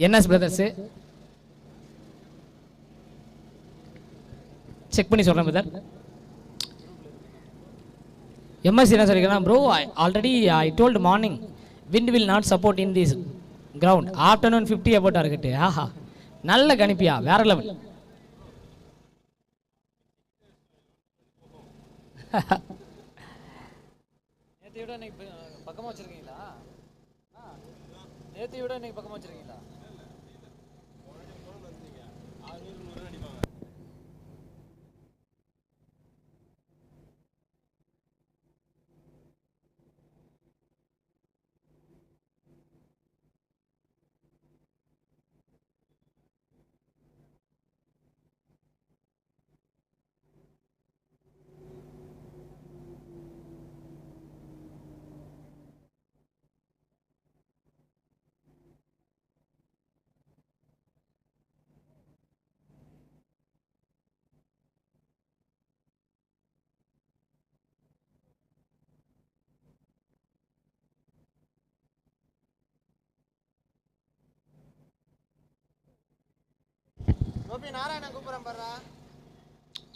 Speaker 2: NS brothers check பண்ணி சொல்கிறேன் பிரதர். எம்எஸ்சி என்ன சொல்லியிருக்கேன் bro, already I told morning wind will not support in this ground. Afternoon 50 about target. ஆஹா, நல்ல கணிப்பியா, வேற லெவல்.
Speaker 5: நேற்றை விட இன்னைக்கு பக்கமாக வச்சுருக்கீங்களா? நேற்றை விட இன்னைக்கு பக்கமாக வச்சுருக்கீங்களா?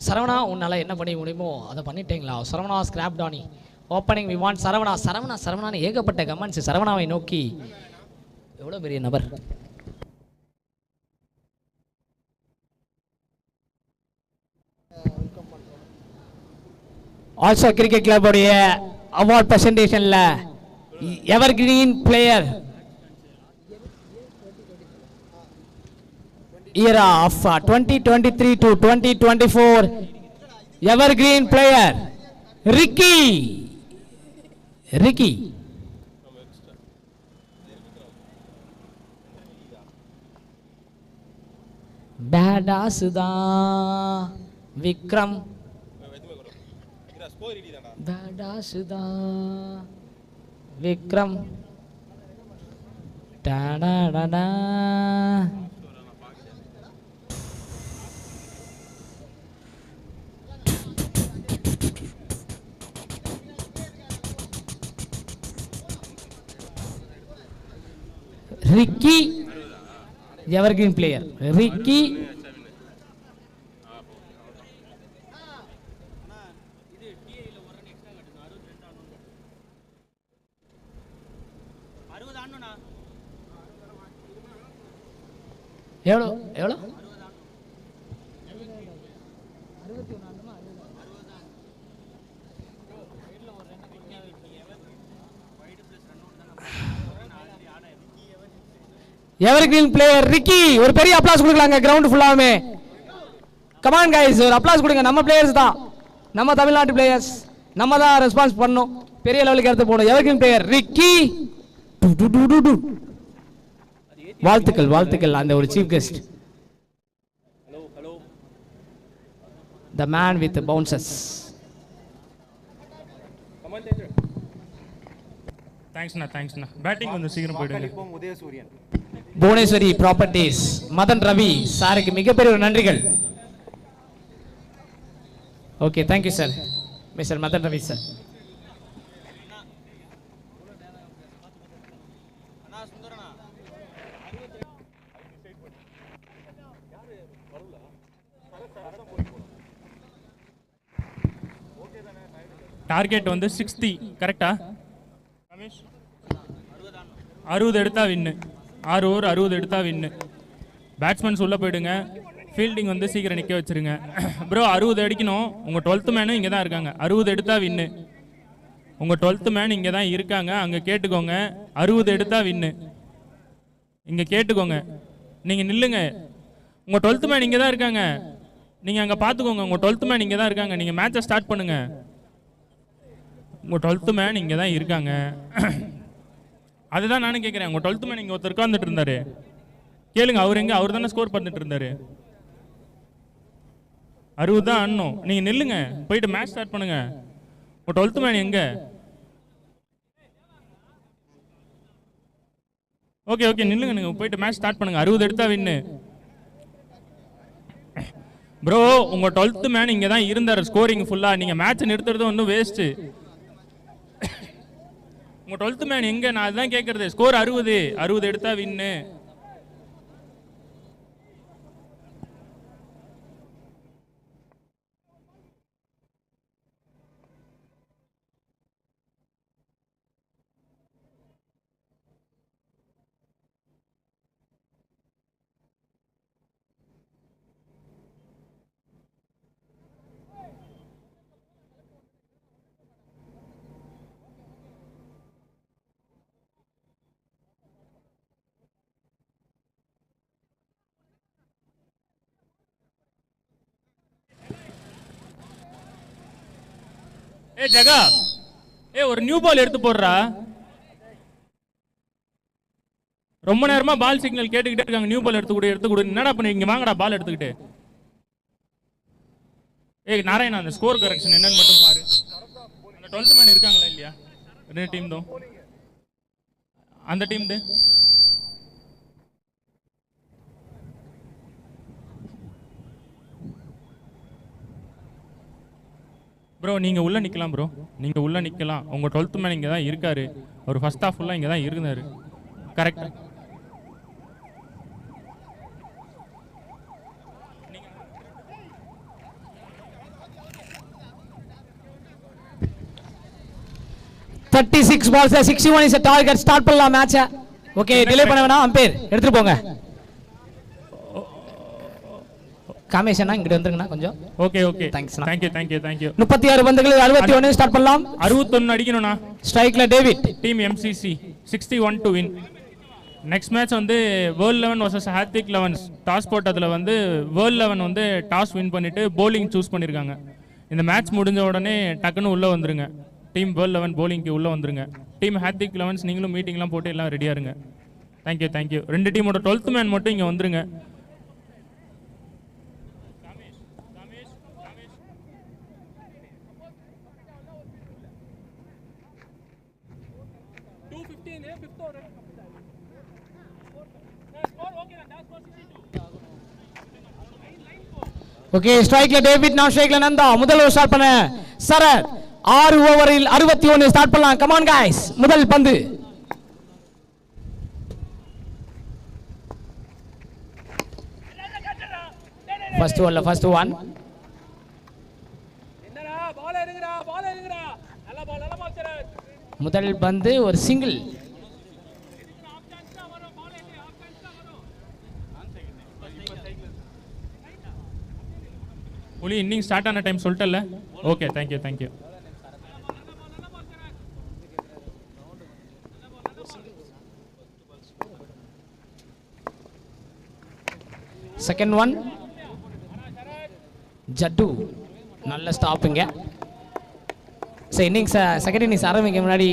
Speaker 2: சரவணா, உன்னால் என்ன பண்ணி முடியுமோ அதை பண்ணிட்டீங்களா? சரவணா ஸ்கிராப் டானி ஓப்பனிங் வி வாண்ட் சரவணா. சரவணான்னு ஏகப்பட்ட கமெண்ட்ஸ். சரவணாவை நோக்கி எவ்வளோ பெரிய நபர். ஆல்சோ கிரிக்கெட் கிளப்புடைய அவார்ட் பிரசன்டேஷனில் evergreen player era of 2023 to 2024 evergreen player Ricky badass da Vikram badass da Vikram டடடடா. Ricky evergreen player. ரிக்கி எவ்வளோ எவ்வளோ? Evergreen player Ricky. ஒரு பெரிய அப்ளாஸ் கொடுக்கலாங்க கிரவுண்ட் ஃபுல்லாமே. கமான் கைஸ், ஒரு அப்ளாஸ் கொடுங்க. நம்ம பிளேயர்ஸ் தான், நம்ம தமிழ்நாட்டு பிளேயர்ஸ். நம்ம தான் ரெஸ்பான்ஸ் பண்ணணும், பெரிய லெவலுக்கு எடுத்து போகணும். Evergreen player Ricky. வாழ்த்துக்கள் வாழ்த்துக்கள் அந்த ஒரு chief guest, the man with bounces.
Speaker 1: தேங்க்ஸ்ண்ணா தேங்க்ஸ்ண்ணா. பேட்டிங் கொஞ்சம் சீக்கிரம் போயிடுங்க.
Speaker 2: புவனேஸ்வரி ப்ராப்பர்ட்டிஸ் மதன் ரவி சாருக்கு மிகப்பெரிய ஒரு நன்றிகள். Okay, thank you sir. Mister Madan Ravi sir.
Speaker 1: Target வந்து 60 கரெக்டா? 60 எடுத்தா வின்னு. 6 ஓவர் 60 எடுத்தா வின்னு. பேட்ஸ்மேன்ஸ் உள்ளே போயிடுங்க. ஃபீல்டிங் வந்து சீக்கிரம் நிற்க வச்சுருங்க. ப்ரோ 60 அடிக்கணும். உங்கள் 12th மேனும் இங்கே தான் இருக்காங்க. 60 எடுத்தா வின்னு. உங்கள் 12th மேன் இங்கே தான் இருக்காங்க, அங்கே கேட்டுக்கோங்க. 60 எடுத்தா வின்னு. இங்கே கேட்டுக்கோங்க, நீங்கள் நில்லுங்க. உங்கள் 12th மேன் இங்கே தான் இருக்காங்க, நீங்கள் அங்கே பார்த்துக்கோங்க. உங்கள் 12th மேன் இங்கே தான் இருக்காங்க, நீங்கள் மேட்சை ஸ்டார்ட் பண்ணுங்கள். உங்கள் 12th மேன் இங்கே தான் இருக்காங்க. அதுதான் நானும் கேட்குறேன். உங்கள் 12th மேன் இங்கே ஒருத்தர் உட்காந்துட்டு இருந்தாரு, கேளுங்க. அவர் எங்கே? அவர் தானே ஸ்கோர் பண்ணிட்டு இருந்தாரு. 60 தான் ஆடணும். நீங்கள் நில்லுங்க, போயிட்டு மேட்ச் ஸ்டார்ட் பண்ணுங்க. உங்கள் 12th மேன் எங்கே? ஓகே ஓகே நில்லுங்க, நீங்கள் போயிட்டு மேட்ச் ஸ்டார்ட் பண்ணுங்க. 60 எடுத்தா வின்னு. ப்ரோ உங்கள் 12th மேன் இங்கே தான் இருந்தார் ஸ்கோரிங் ஃபுல்லாக. நீங்கள் மேட்ச் நிறுத்துறது ஒன்றும் வேஸ்ட்டு. உங்கள் 12th மேன் எங்கே? நான் அதுதான் கேட்குறது. ஸ்கோர் 60 எடுத்தா வின்னு. ஏ ஜகா, ஒரு நியூ பால் எடுத்து போடுறா. ரொம்ப நேரமா பால் சிக்னல் கேட்டுக்கிட்டே இருக்காங்க. நியூ பால் எடுத்து கொடு. என்னடா பண்ணுவீங்க? வாங்கடா பால் எடுத்துக்கிட்டு. நாராயணா, அந்த ஸ்கோர் கரெக்ஷன் என்னன்னு மட்டும் பாரு. அந்த 12th மேன் இருக்காங்களா இல்லையா? ரெண்டு டீம் தான். அந்த டீம் தான். ப்ரோ நீங்கள் உள்ளே நிற்கலாம். ப்ரோ நீங்கள் உள்ளே நிற்கலாம். உங்கள் 12th மேன் இங்கே தான் இருக்காரு. அவர் ஃபர்ஸ்ட் ஹாஃப் ஃபுல்லாக இங்கே தான் இருந்தார். கரெக்டாக
Speaker 2: thirty 36 balls 61 is a target. Start பண்ணலாம் மேட்சை. ஓகே, டிலே பண்ண வேணாம். அம்பேர் எடுத்துட்டு போங்க. காமேஷனா இங்கிட்ட வந்துருங்கண்ணா கொஞ்சம்.
Speaker 1: Okay okay
Speaker 2: thanks.
Speaker 1: தேங்க்யூ.
Speaker 2: 36 பந்துகள் 61. ஸ்டார்ட் பண்ணலாம்.
Speaker 1: 61 அடிக்கணும்ண்ணா.
Speaker 2: ஸ்ட்ரைக்ல David.
Speaker 1: Team MCC 61 to win. Next match வந்து வேர்ல்ட் 11 vs ஹாத்விக் 11 டாஸ் போட்டதில் வந்து வேர்ல்ட் 11 வந்து டாஸ் வின் பண்ணிட்டு போலிங் சூஸ் பண்ணியிருக்காங்க. இந்த மேட்ச் முடிஞ்ச உடனே டக்குன்னு உள்ளே வந்துருங்க. டீம் வேர்ல்ட் 11 போலிங்க்கு உள்ளே வந்துருங்க. டீம் ஹாத்விக் 11 நீங்களும் மீட்டிங்லாம் போட்டு எல்லாம் ரெடியாக இருங்க. தேங்க்யூ. ரெண்டு டீமோட 12th மேன் மட்டும் இங்கே வந்துருங்க.
Speaker 2: ஓகே, ஸ்ட்ரைக்ல டேவிட், நான் ஸ்ட்ரைக்ல நந்தா. முதல் ஓவர் ஸ்டார்ட் பண்ண சரத். 6 ஓவரில் 61 ஸ்டார்ட் பண்ணலாம். கம் ஆன் गाइस, முதல் பந்து. ஃபர்ஸ்ட் ஓவர்ல ஃபர்ஸ்ட் ஒன். என்னடா பால் எறிங்கடா, பால் எறிங்கடா. நல்ல பால் சரத். முதல் பந்து ஒரு சிங்கிள்.
Speaker 1: புலி இன்னிங் ஸ்டார்ட் ஆன டைம் சொல்லிட்டல. Okay, thank you thank you.
Speaker 2: Second one Jaddu, நல்ல ஸ்டாப்புங்க. சரி, இன்னிங்ஸ் செகண்ட் இன்னிங்ஸ் ஆரம்பிக்க முன்னாடி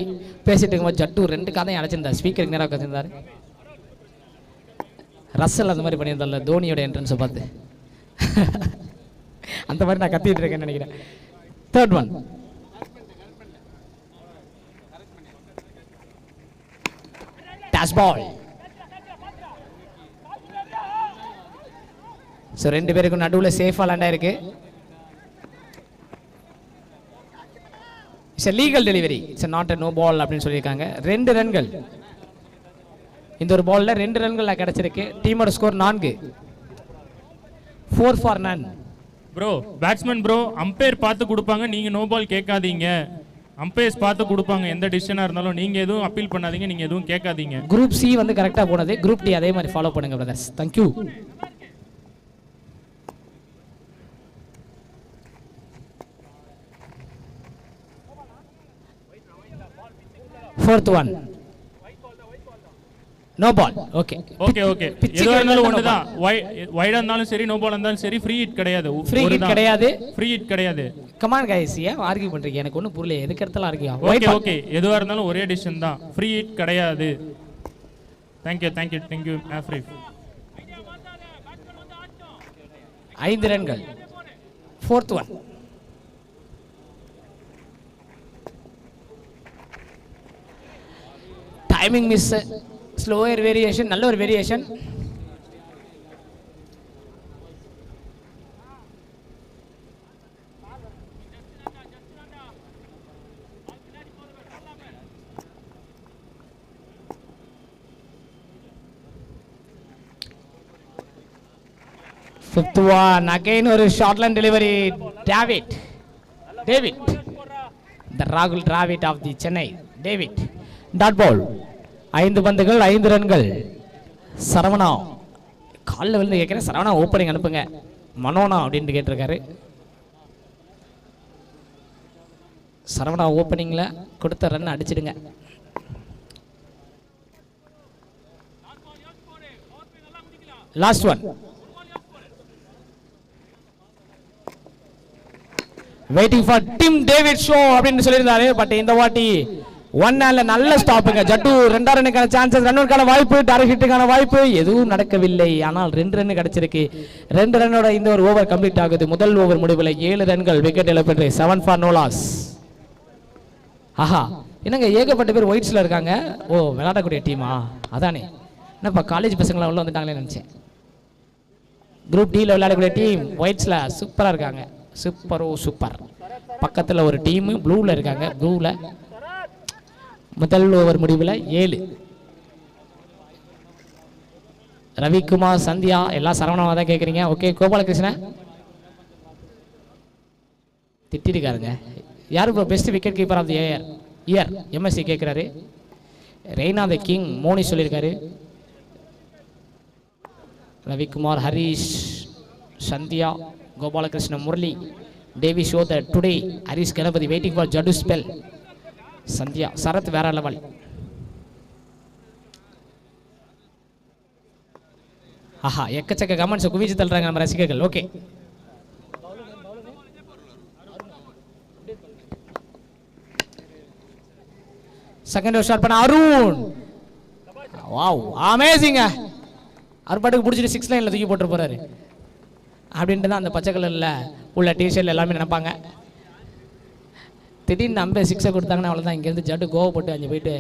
Speaker 2: பேசிட்டு இருக்கும்போது ஜட்டு 2 காதையும் அடைச்சிருந்தார். ஸ்பீக்கருக்கு நேராக உட்காந்துருந்தார். ரசல் அந்த மாதிரி பண்ணியிருந்தார்ல தோனியோட என்ட்ரன்ஸை பார்த்து. அந்த மாதிரி நான் கத்திட்டு இருக்கேன்னு நினைக்கிறேன். Third one. Touch ball. So 2 பேருக்கும் நடுவில் சேஃபாக லேண்ட் ஆயிருக்கு. It's legal delivery, it's not no ball அப்படின்னு சொல்லியிருக்காங்க. 2 ரன்கள் இந்த ஒரு பால்ல 2 ரன்கள் கிடைச்சிருக்கு. டீமோட score 4. 4 for none.
Speaker 1: Bro, batsman bro umpire பார்த்து கொடுப்பாங்க, நீங்க நோ பால் கேட்காதீங்க. அம்பையர்ஸ் பார்த்து கொடுப்பாங்க எந்த டிசிஷனா இருந்தாலும். நீங்க எதுவும் அப்பீல் பண்ணாதீங்க, நீங்க எதுவும் கேட்காதீங்க.
Speaker 2: குரூப் சி வந்து கரெக்டா போனது. குரூப் டி அதே மாதிரி ஃபாலோ பண்ணுங்க brothers. Thank you. Fourth one. No ball. Okay.
Speaker 1: Okay okay. எதுவா இருந்தாலும் ஒண்ணுதான். வைடா இருந்தாலும் சரி, நோ பால் இருந்தாலும் சரி, ஃப்ரீ ஹிட் கிடையாது.
Speaker 2: ஃப்ரீ ஹிட் கிடையாது.
Speaker 1: ஃப்ரீ ஹிட் கிடையாது.
Speaker 2: கம் ஆன் गाइस, ஏன் ஆர்கியூ பண்றீங்க? எனக்கு ஒண்ணும் புரியல. எதுக்கு இடத்துல ஆர்கியூ?
Speaker 1: Okay okay. எதுவா இருந்தாலும் ஒரே டிசிஷன் தான். ஃப்ரீ ஹிட் கிடையாது. Thank you thank you thank you ஆஃப்ரிஃப்.
Speaker 2: 5 ரன்கள். Fourth one. Timing miss, slower variation, நல்ல ஒரு வேரியேஷன். Fifth one, again ஒரு short line delivery. David, the Rahul Dravid of the Chennai. David dot ball. 5 பந்துகள் 5 ரன்கள். சரவணா காலில் விழுந்து கேட்குறேன், சரவணா ஓப்பனிங் அனுப்புங்க மனோனா அப்படின்ட்டு கேட்டிருக்காரு. சரவணா ஓப்பனிங்கில் கொடுத்த ரன் அடிச்சிடுங்க. Last one. Waiting for Tim David show அப்படின்னு சொல்லியிருந்தாரு. பட் இந்த வாட்டி 1 நாள்ல நல்ல ஸ்டாப்புங்க. ஜட்டு 2 ரன்னுக்கான சான்சஸ், ரன்னுக்கான வாய்ப்பு, டார்கெட் ஹிட்டுக்கான வாய்ப்பு எதுவும் நடக்கவில்லை. ஆனால் 2 ரன் கிடைச்சிருக்கு. 2 ரன்னோட இந்த ஒரு ஓவர் கம்ப்ளீட் ஆகுது. முதல் ஓவர் முடிவில் 7 ரன்கள், விக்கெட் இழப்பின்றி 7 for no loss. ஆஹா, என்னங்க ஏகப்பட்ட பேர் ஒயிட்ஸ்ல இருக்காங்க. ஓ, விளையாடக்கூடிய டீமா? அதானே, என்னப்பா காலேஜ் பசங்களாம் உள்ள வந்துட்டாங்களே நினைச்சேன். குரூப் டியில் விளையாடக்கூடிய டீம் ஒயிட்ஸ்ல சூப்பரா இருக்காங்க. சூப்பர். பக்கத்தில் ஒரு டீம் ப்ளூவில் இருக்காங்க. ப்ளூவில் முதல் ஓவர் முடிவில் 7. ரவிக்குமார், சந்தியா எல்லாம் சரவணமாக தான் கேட்குறீங்க. ஓகே, கோபாலகிருஷ்ணன் திட்டிருக்காருங்க. யார் bro best wicket keeper of the year? MSC கேட்குறாரு. ரெய்னா த கிங் மோனி சொல்லியிருக்காரு. Ravikumar, Harish, Sandhya, Gopalakrishnan, Murali, Davy show the today, Harish Ganapathi waiting for Jaddu spell, Sandhya, Sarath வேற லெவல். ஆஹா, எக்கச்சக்க கமெண்ட்ஸ் குவிச்சு தள்ளுறாங்க நம்ம ரசிகர்கள். ஓகே, செகண்ட் ஓவர் ஸ்டார்ட் பண்ண அருண். வாவ், அமேசிங்க. அருபாட்டுக்கு பிடிச்சிட்டு 6 லைன்ல தூக்கி போட்டு போறாரு அப்படின்ட்டு தான் அந்த பச்சை கலரில் உள்ள டிஷர்ட் எல்லாமே நினைப்பாங்க. திடீர்னு நம்ப 6 கொடுத்தாங்கன்னா அவ்வளோதான், இங்கேருந்து ஜட்டு கோவப்பட்டு அங்கே போயிட்டு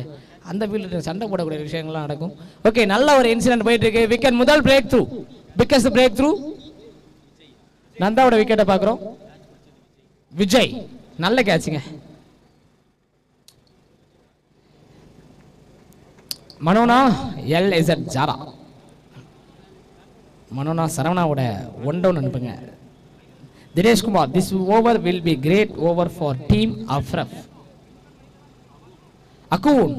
Speaker 2: அந்த ஃபீல்டு சண்டை போடக்கூடிய விஷயங்கள்லாம் நடக்கும். ஓகே, நல்ல ஒரு இன்சிடென்ட் போயிட்டு இருக்கு. விக்கெட் முதல் break through, biggest break through நந்தாவோட விக்கெட்டை பார்க்குறோம். விஜய் நல்ல கேட்சுங்க. மனோனா LZ ஜாரா. மனோனா சரவணாவோட 1 டவுன் அனுப்புங்க. Dinesh Kumar, this over will be great over for team Afraf. அகுன்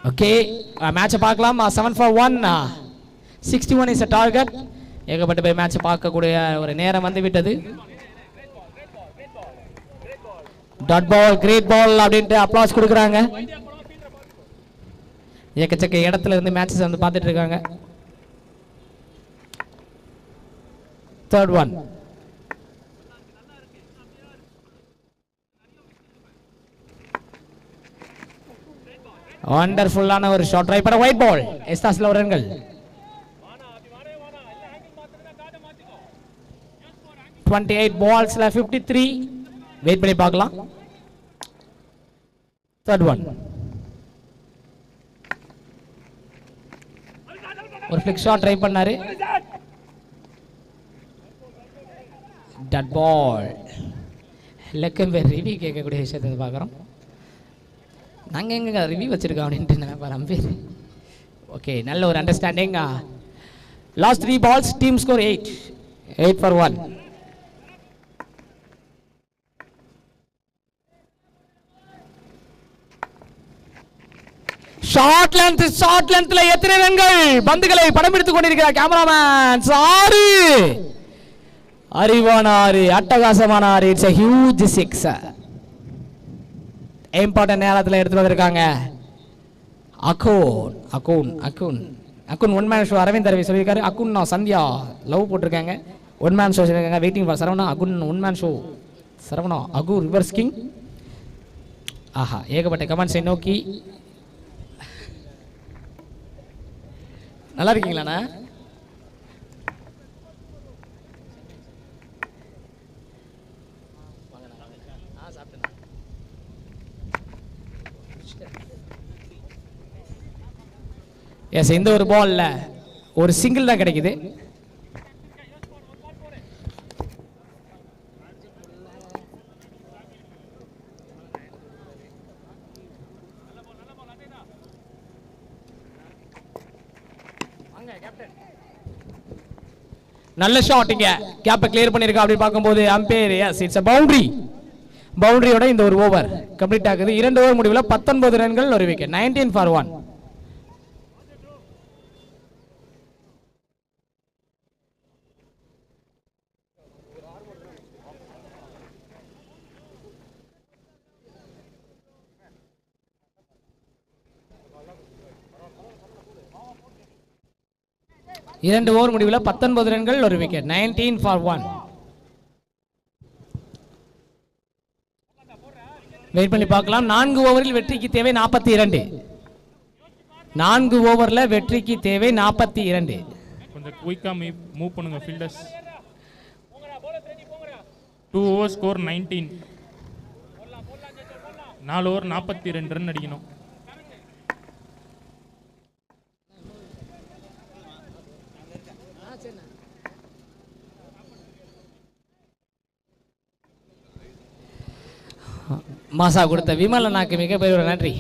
Speaker 2: ஓகே, மேட்சை பார்க்கலாம். 7 for 1, 61 is a target. ஏகப்பட்ட போய் மேட்சை பார்க்கக்கூடிய ஒரு நேரம் வந்து விட்டது. டாட் பால், கிரேட் பால் அப்படின்ட்டு அப்ளாஸ் கொடுக்குறாங்க. ஏக்கச்சக்க இடத்துல இருந்து மேட்சஸ் வந்து பார்த்துட்டு இருக்காங்க. Third one. வண்டர்ஃபுல்லான ஒரு ஷாட் ட்ரை பண்ண ஒயிட் பால். எஸ்தாஸ்ல ஒரு ரன்கள். 28 பால்ஸ்ல 53. வெயிட் பண்ணி பார்க்கலாம். Third one. ஒரு ஃபிளிக் ஷாட் ட்ரை பண்ணாரு. டட் பால். லெக்கம் ரிவ்யூ கேட்கக்கூடிய விஷயத்தை பார்க்குறோம். நாங்கள் எங்க ரிவ்யூ வச்சிருக்கோம் அப்படின்ட்டு நினைப்பார் அம்பேர். ஓகே, நல்ல ஒரு understanding. Last 3 balls, team score 8 for 1. Short லென்த்ல எத்தனை ரன்கள்? பந்துகளை படம் எடுத்துக் கொண்டிருக்கிறார் கேமராமேன். 6. அறிவான 6, அட்டகாசமான 6. It's a huge 6. இம்பார்ட்டன்ட் நேரத்தில் எடுத்துட்டு வந்திருக்காங்க. அக்குன் one man show. Aravind Ravi சொல்லியிருக்காரு. அக்குன் நான் சந்தியா லவ் போட்டிருக்காங்க. ஒன் மேன் ஷோ சொல்லியிருக்காங்க. Waiting for Saravana. அகுன் ஒன் மேன் ஷோ. சரவணா அகு ரிவர்ஸ் கிங். ஆஹா, ஏகப்பட்ட கமெண்ட்ஸை நோக்கி. நல்லா இருக்கீங்களாண்ணா? எஸ், இந்த ஒரு பால்ல ஒரு சிங்கிள் தான் கிடைக்குது. நல்ல ஷாட். இங்க கேப்பை கிளியர் பண்ணிருக்கா அப்படி பார்க்கும்போது ampere S it's a boundary. பவுண்டரியோட இந்த ஒரு ஓவர் கம்ப்ளீட் ஆகுது. 2 ஓவர் முடிவில் 19 ரன்கள், ஒரு விக்கெட். 19 for 1. இரண்டு ஓவர் முடிவில் 19 ரன்கள், ஒரு விக்கெட். 19 for 1. வெயிட் பண்ணி பார்க்கலாம். 4 ஓவரில் வெற்றிக்கு தேவை 42. 4 ஓவரில் வெற்றிக்கு தேவை 42.
Speaker 1: கொஞ்சம் குயிக்காக மூவ் பண்ணுங்க fielders. 2 over score 19. 4 over 42 run அடிக்கணும்.
Speaker 2: மாசா கொடுத்த விமலனாக்கு மிகப்பெரிய ஒரு நன்றி.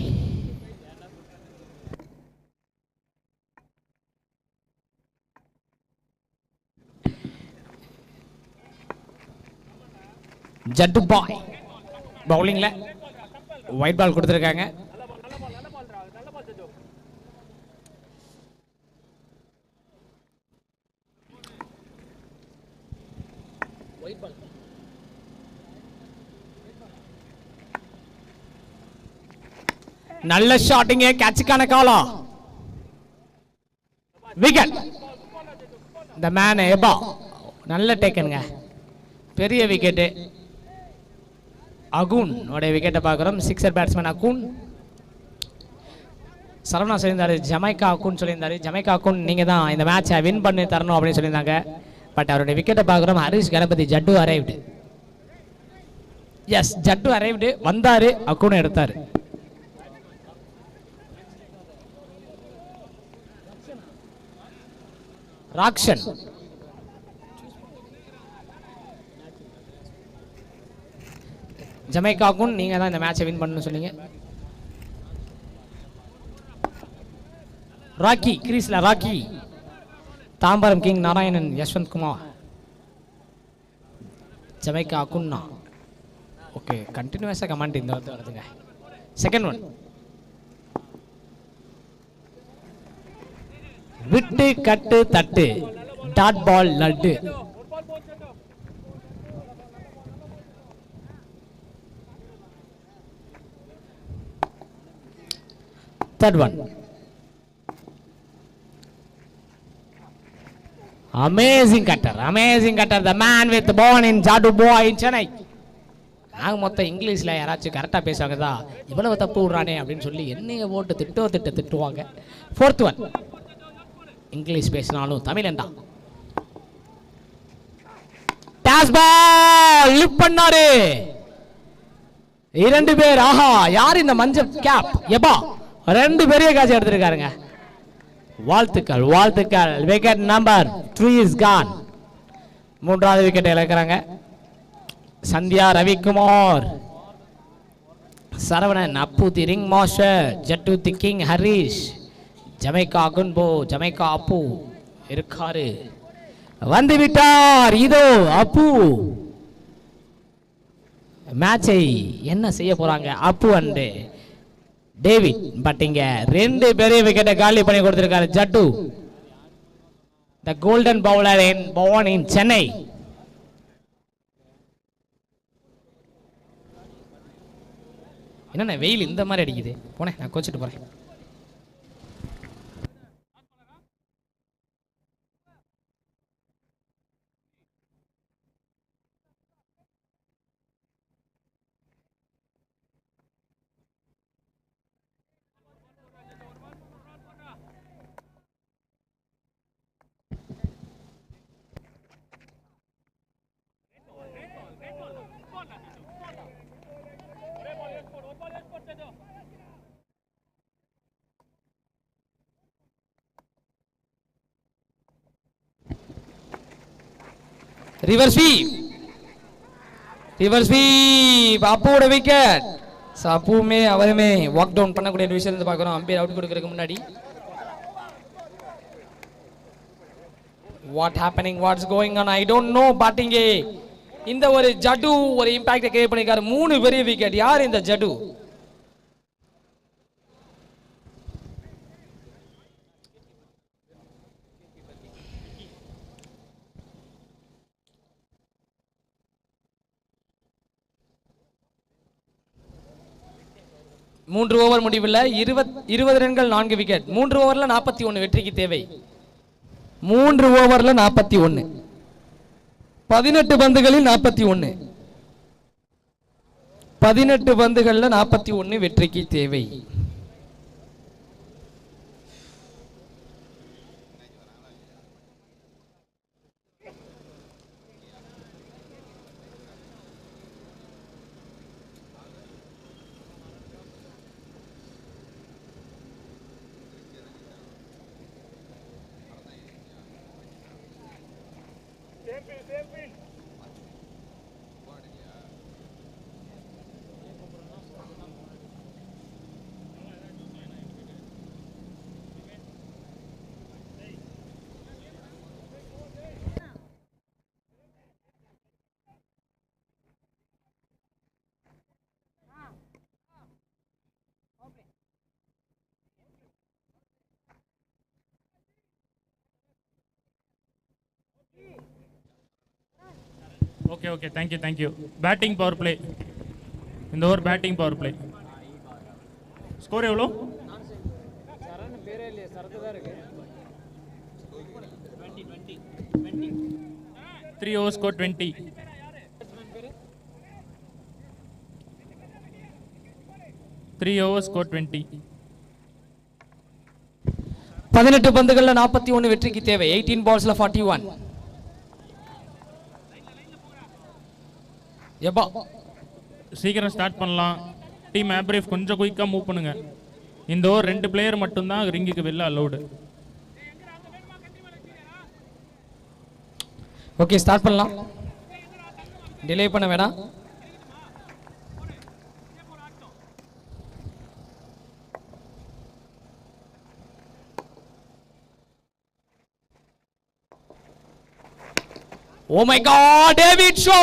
Speaker 2: ஜட்டு பாய் பவுலிங்ல ஒயிட் பால் கொடுத்துருக்காங்க. நல்ல ஷாட்டிங்க, கேட்சுக்கான காலா. விக்கெட். இந்த மேன் எபா நல்ல டேக்கனுங்க, பெரிய விக்கெட்டு. அகுன் உடைய விக்கெட்டை பார்க்குறோம். Sixer batsman அகுன். சரவணா சொல்லியிருந்தாரு ஜமைக்கா அக்குன்னு சொல்லியிருந்தாரு. ஜமைக்கா அக்குன் நீங்கள் தான் இந்த மேட்சை வின் பண்ணி தரணும் அப்படின்னு சொல்லியிருந்தாங்க. பட் அவருடைய விக்கெட்டை பார்க்குறோம். Harish Ganapathi Jaddu arrived. Yes, Jaddu arrived வந்தார், அக்குன்னு எடுத்தார். ராக்ஷன். ஜமைக்காக்கும் நீங்க தான் இந்த மேட்சை வின் பண்ணணும்னு சொன்னீங்க. ராக்கி கிரீஸ்ல Rocky. Tambaram king Narayanan Yashwant Kumar. Jamaica குன்னா. ஓகே கண்டினியூஸாக கமெண்ட் இந்த வந்து வருதுங்க. செகண்ட் ஒன் விட்டு கட்டு தட்டு டாட் பால் லட்டு. Third one. Amazing cutter, the man with the born in Jadu boy in Chennai. நாங்கள் மொத்தம் இங்கிலீஷில் யாராச்சும் கரெக்டாக பேசுவாங்க தான் இவ்வளவு தப்பு விட்றானே அப்படின்னு சொல்லி என்னைய போட்டு திட்டுவாங்க. ஃபோர்த் ஒன் இங்கிலீஷ் பேசினாலும் தமிழன்டா. டாஸ் பால் லிப் பண்ணாரு. 2 பேர். ஆஹா யார் இந்த மஞ்சள் கேப் எபா 2 பெரிய காட்சி எடுத்திருக்காருங்க. வாழ்த்துக்கள் வாழ்த்துக்கள். Wicket number 3 is gone. 3வது விக்கெட் இழக்கிறாங்க. Sandhya Ravikumar, Saravanan, Appu the ring master, Jaddu the king Harish, Jamaica குன்போ, ஜமைக்கா அப்பு இருக்காரு. வந்து விட்டார் இதோ அப்பு. மேட்சை என்ன செய்ய போறாங்க அப்பு அண்ட் டேவிட். பட் இங்க 2 பெரிய விக்கெட்டை காலி பண்ணி கொடுத்திருக்காரு Jaddu. The golden bowler in born in Chennai. என்னென்ன வெயில் இந்த மாதிரி அடிக்குது. போனேன் நான் கோச்சிட்டு போறேன். ரிவர்ஸ் ஸ்வீப் அப்புவோட விக்கெட். அப்புவுமே அவருமே வாக் டவுன் பண்ணக்கூடிய விஷயத்தை பார்க்குறோம். அம்பையர் அவுட் கொடுக்கறதுக்கு முன்னாடி what happening what's going on I don't no. Batting இந்த ஒரு ஜடு ஒரு இம்பாக்ட் கிரியேட் பண்ணிருக்காரு. 3 பெரிய விக்கெட். யார் இந்த ஜடு? மூன்று ஓவர் முடிவில் 20 ரன்கள் 4 விக்கெட். 3 ஓவரில் 41 வெற்றிக்கு தேவை. 3 ஓவரில் 41, 18 பந்துகளில் 41, 18 பந்துகளில் 41 வெற்றிக்கு தேவை.
Speaker 1: Okay okay thank you. Batting power play. இந்த over batting power play. Score எவ்வளோ? 3 overs score 20. Three overs score 20.
Speaker 2: 18 பந்துகள்ல 41 வெற்றிக்கு தேவை. 18 balls-ல 41. எப்பா
Speaker 1: சீக்கிரம் ஸ்டார்ட் பண்ணலாம். டீம் ஆப்ரேஃப் கொஞ்சம் குயிக்காக மூவ் பண்ணுங்க. இந்த ஓவர் 2 பிளேயர் மட்டும்தான் ரிங்குக்கு வெளில அலௌடு.
Speaker 2: ஓகே ஸ்டார்ட் பண்ணலாம், டிலே பண்ண வேணாம். Oh my God, David Shaw!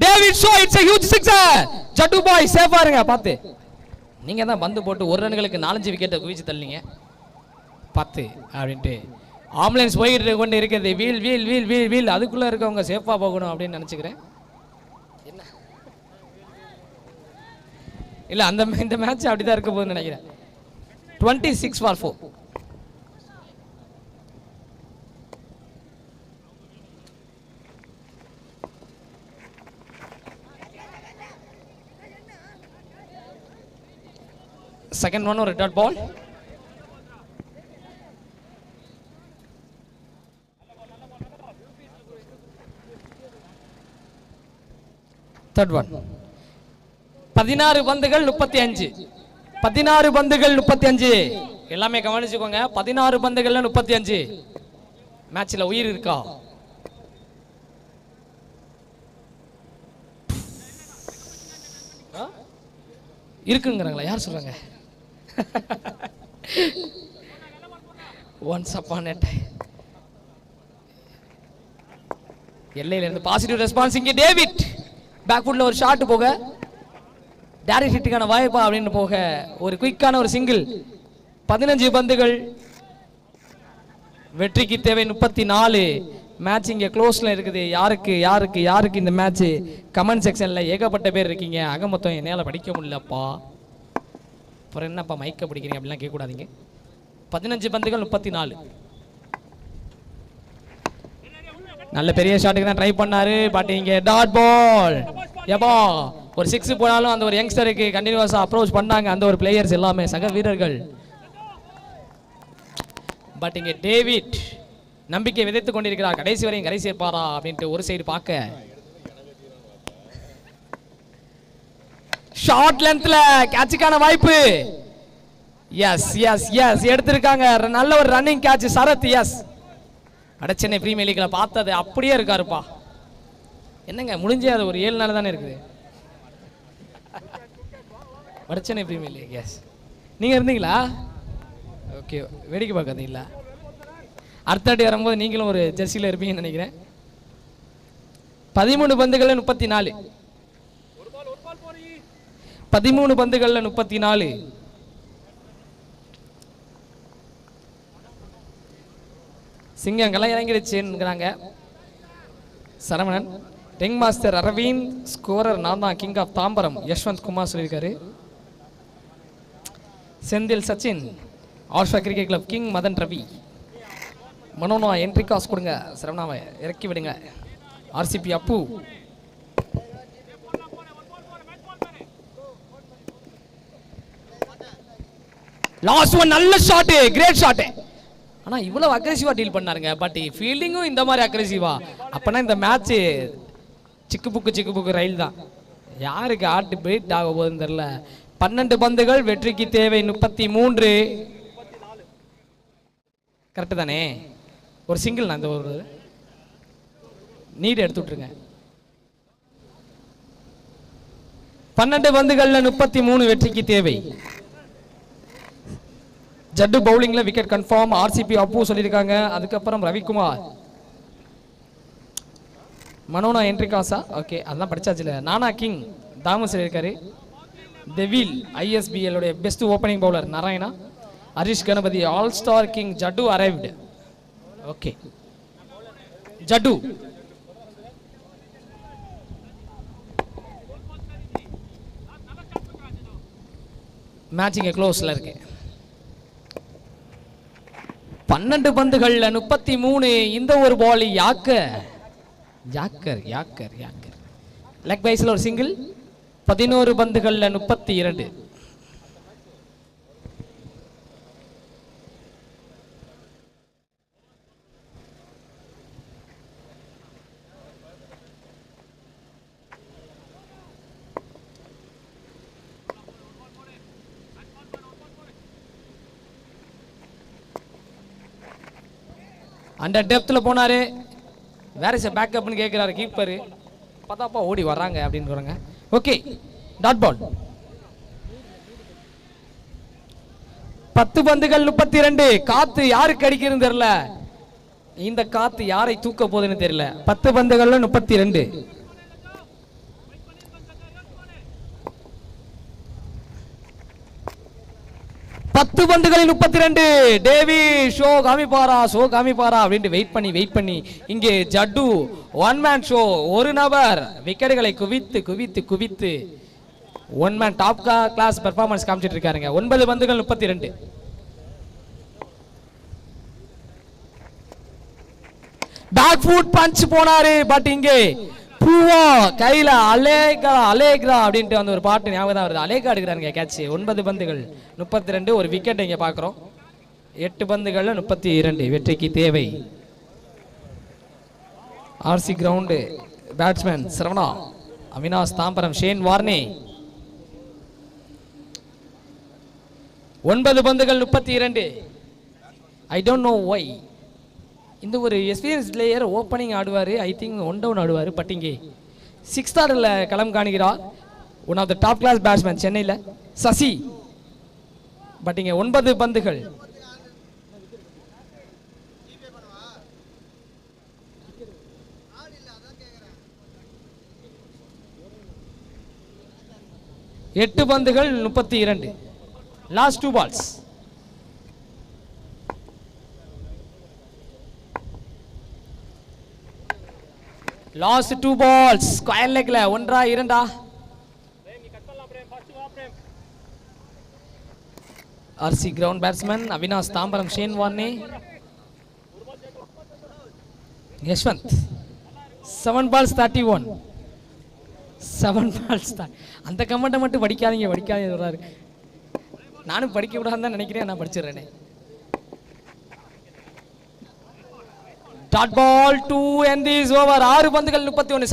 Speaker 2: David Shaw, it's a huge sixer. Jaddu boy, safe இருங்க பார்த்து. நீங்க தான் பந்து போட்டு ஒரு ரன்களுக்கு 4-5 விக்கெட்டை குவிச்சு தள்ளீங்க. பார்த்து அப்படின்ட்டு ஆம்புலன்ஸ் போயிட்டு கொண்டு இருக்கிறது. Wheel wheel wheel wheel wheel அதுக்குள்ள இருக்கவங்க சேஃபா போகணும் அப்படின்னு நினைச்சுக்கிறேன். என்ன இல்ல அந்த இந்த மேட்ச் அப்படிதான் இருக்க போகுதுன்னு நினைக்கிறேன். 26 for 4. Second one or a dot ball. Third one. 16 பந்துகள் 35. 16 பந்துகள் 35. எல்லாமே கவனிச்சுக்கோங்க. 16 பந்துகள்ல 35. மேட்ச்ல உயிர் இருக்கா? இருக்குங்கறாங்களா? யார் சொல்றாங்க? Once upon a time. எல்லையில இருந்து பாசிட்டிவ் ரெஸ்பான்ஸ். இங்கே டேவிட் பேக்ஃபுட்ல ஒரு ஷாட் போக டைரக்ட் ஹிட்டுக்கான வாய்ப்பா அப்படின்னு போக ஒரு குயிக்கான ஒரு சிங்கிள். 15 பந்துகள் வெற்றிக்கு தேவை 34. மேட்ச் இங்கே க்ளோஸ்ல இருக்குது. யாருக்கு யாருக்கு யாருக்கு இந்த மேட்ச்? கமெண்ட் செக்ஷன்ல ஏகப்பட்ட பேர் இருக்கீங்க. அக மொத்தம் என்னால் படிக்க முடியலப்பா. அப்புறம் என்னப்பா மைக்க பிடிக்கிறீங்க அப்படிலாம் கேட்கக்கூடாதீங்க. 15 பந்துகள் 34. நல்ல பெரிய ஷாட்டுக்கு தான் ட்ரை பண்ணாரு. பட் இங்கே டாட் பால். எப்போ ஒரு 6 போனாலும் அந்த ஒரு யங்ஸ்டருக்கு கண்டினியூஸாக அப்ரோச் பண்ணாங்க அந்த ஒரு பிளேயர்ஸ் எல்லாமே சக வீரர்கள். பட் இங்கே டேவிட் நம்பிக்கை விதைத்துக் கொண்டிருக்கிறார். கடைசி வரையும் கரை சேர்ப்பாரா அப்படின்ட்டு ஒரு சைடு பார்க்க ஷார்ட் லென்த்ல கேட்சுக்கான வாய்ப்பு. எஸ் எஸ் எஸ் எடுத்திருக்காங்க. நல்ல ஒரு ரன்னிங் கேட்ச் சரத். எஸ் அட சென்னை பிரீமியர் லீக்ல பார்த்தது அப்படியே இருக்காருப்பா. என்னங்க முடிஞ்சே அது ஒரு 7 நாள் தானே இருக்குது. Vada Chennai premier league. எஸ் நீங்க இருந்தீங்களா? ஓகே வேடிக்கை பார்க்காதீங்களா? அடுத்த அடி வரும்போது நீங்களும் ஒரு ஜெர்சியில் இருப்பீங்கன்னு நினைக்கிறேன். 13 பந்துகள் 34. 13 பந்துகள்ல 34. சிங்கங்கள்லாம் இறங்கிடுச்சுங்கிறாங்க. Saravanan ring master Aravind, scorer நான் தான், கிங் ஆஃப் தாம்பரம் யஷ்வந்த் குமார் சொல்லியிருக்காரு. Senthil Sachin, Arsha cricket club king Madan Ravi. மனோனா என்ட்ரி காசு கொடுங்க, சரவணாவை இறக்கி விடுங்க. ஆர்சிபி அப்பு. லாஸ்ட் ஒன் நல்ல ஷாட், கிரேட் ஷாட். ஆனா இவ்வளவு அக்ரெசிவா டீல் பண்ணாருங்க. பட் ஃபீல்டிங்கும் இந்த மாதிரி அக்ரெசிவா. அப்பனா இந்த மேட்ச் சிக்கு புக்கு ரயில் தான். யாருக்கு ஆட்டு பிரேக் ஆக போகுதுன்னு தெரியல. 12 பந்துகள் வெற்றிக்கு தேவை 33. கரெக்டு தானே? ஒரு சிங்கிள் நான் இந்த ஒரு நீட் எடுத்து விட்டுருங்க. 12 பந்துகள்ல 33 வெற்றிக்கு தேவை. ஜட்டு பவுலிங்ல விக்கெட் கன்ஃபார்ம். ஆர்சிபி அப்பு சொல்லியிருக்காங்க. அதுக்கப்புறம் ரவிக்குமார், மனோனா என்ட்ரி காசா. ஓகே அதெல்லாம் படிச்சாச்சுல. நானா கிங் தாமு சொல்லியிருக்காரு. டெவில் ISBL உடைய best opening bowler Narayana. Harish Ganapathi all star king Jaddu arrived. Okay Jaddu matching க்ளோஸ்ல இருக்கு. 12 பந்துகள்ல 33. இந்த ஒரு பால் யாக்கர் லெக் பைஸ்ல ஒரு சிங்கிள். 11 பந்துகள்ல 32. அந்த டெப்த்ல போனாரு. வேற இஸ் பேக்கப்னு கேட்குறாரு கீப்பரு. பார்த்தாப்பா ஓடி வர்றாங்க அப்படின்னு. Okay, dot ball. 10 பந்துகள் 32. காத்து யாருக்கு அடிக்கிறது தெரியல. இந்த காத்து யாரை தூக்க போகுதுன்னு தெரியல. 10 பந்துகள்ல 32. பத்து பந்துகளில் 32. டேவி ஷோ காமிப்பாரா அப்படின்ட்டு வெயிட் பண்ணி இங்கே ஜட்டு ஒன் மேன் ஷோ. ஒரு நபர் விக்கெட்டுகளை குவித்து one man top class performance காமிச்சிட்டு இருக்காருங்க. 9 பந்துகள் 32. பேக் ஃபுட் பஞ்ச் போனாரு. பட் இங்கே பூவா கையில அலேக்ரா அப்படின்ட்டு வந்து ஒரு பாட்டு ஞாபகம் தான் வருது. அலேகா எடுக்கிறாருங்க கேட்ச். 9 பந்துகள் 32. ஒரு விக்கெட் இங்க பாக்குறோம். 8 பந்துகள்ல 32. வெற்றிக்கு தேவை. RC ground batsman Saravana, Avinash Tambaram, Shane Warne. 9 பந்துகள் 32. I don't know why. இந்த ஒரு எக்ஸ்பீரியன்ஸ் பிளேயர் ஓப்பனிங் ஆடுவார். ஐ திங்க் 1 டவுன் ஆடுவார். பட் இங்கே 6th ஆர்டரில் களம் காணுகிறார். One of the top class batsman சென்னையில் சசி. பட் இங்கே 9 பந்துகள். எட்டு பந்துகள் 32. Last 2 balls. Last 2 balls. Square லெக்ல 1 2. RC ground batsman Avinash Tambaram, Shane Warne, Yashwant. 7 balls 31. 7 balls தான். அந்த கமெண்ட்டை மட்டும் படிக்காதீங்க சொல்றாரு. நானும் படிக்க கூடாதுன்னு தான் நினைக்கிறேன். நான் படிச்சிடுறேனே. Dot ball 2 and this over. 6 பந்துகள் 31.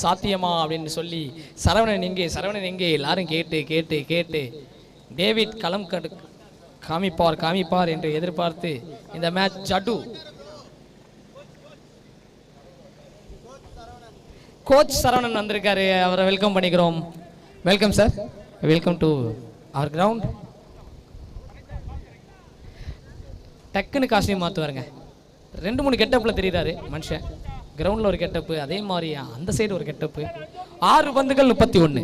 Speaker 2: சாத்தியமா அப்படின்னு சொல்லி சரவணன் எங்கே எல்லாரும் கேட்டு டேவிட் களம் காமிப்பார் என்று எதிர்பார்த்து இந்த மேட்ச் ஜட்டு கோச் சரவணன் வந்திருக்காரு. அவரை வெல்கம் பண்ணிக்கிறோம். Welcome sir, welcome to our ground. டக்குன்னு காஸ்டியூம் மாற்றுவாருங்க. 2-3 கெட்டப்பில் தெரியுறாரு மனுஷன். கிரவுண்டில் ஒரு கெட்டப்பு, அதே மாதிரி அந்த சைடு ஒரு கெட்டப்பு. 6 பந்துகள் 31.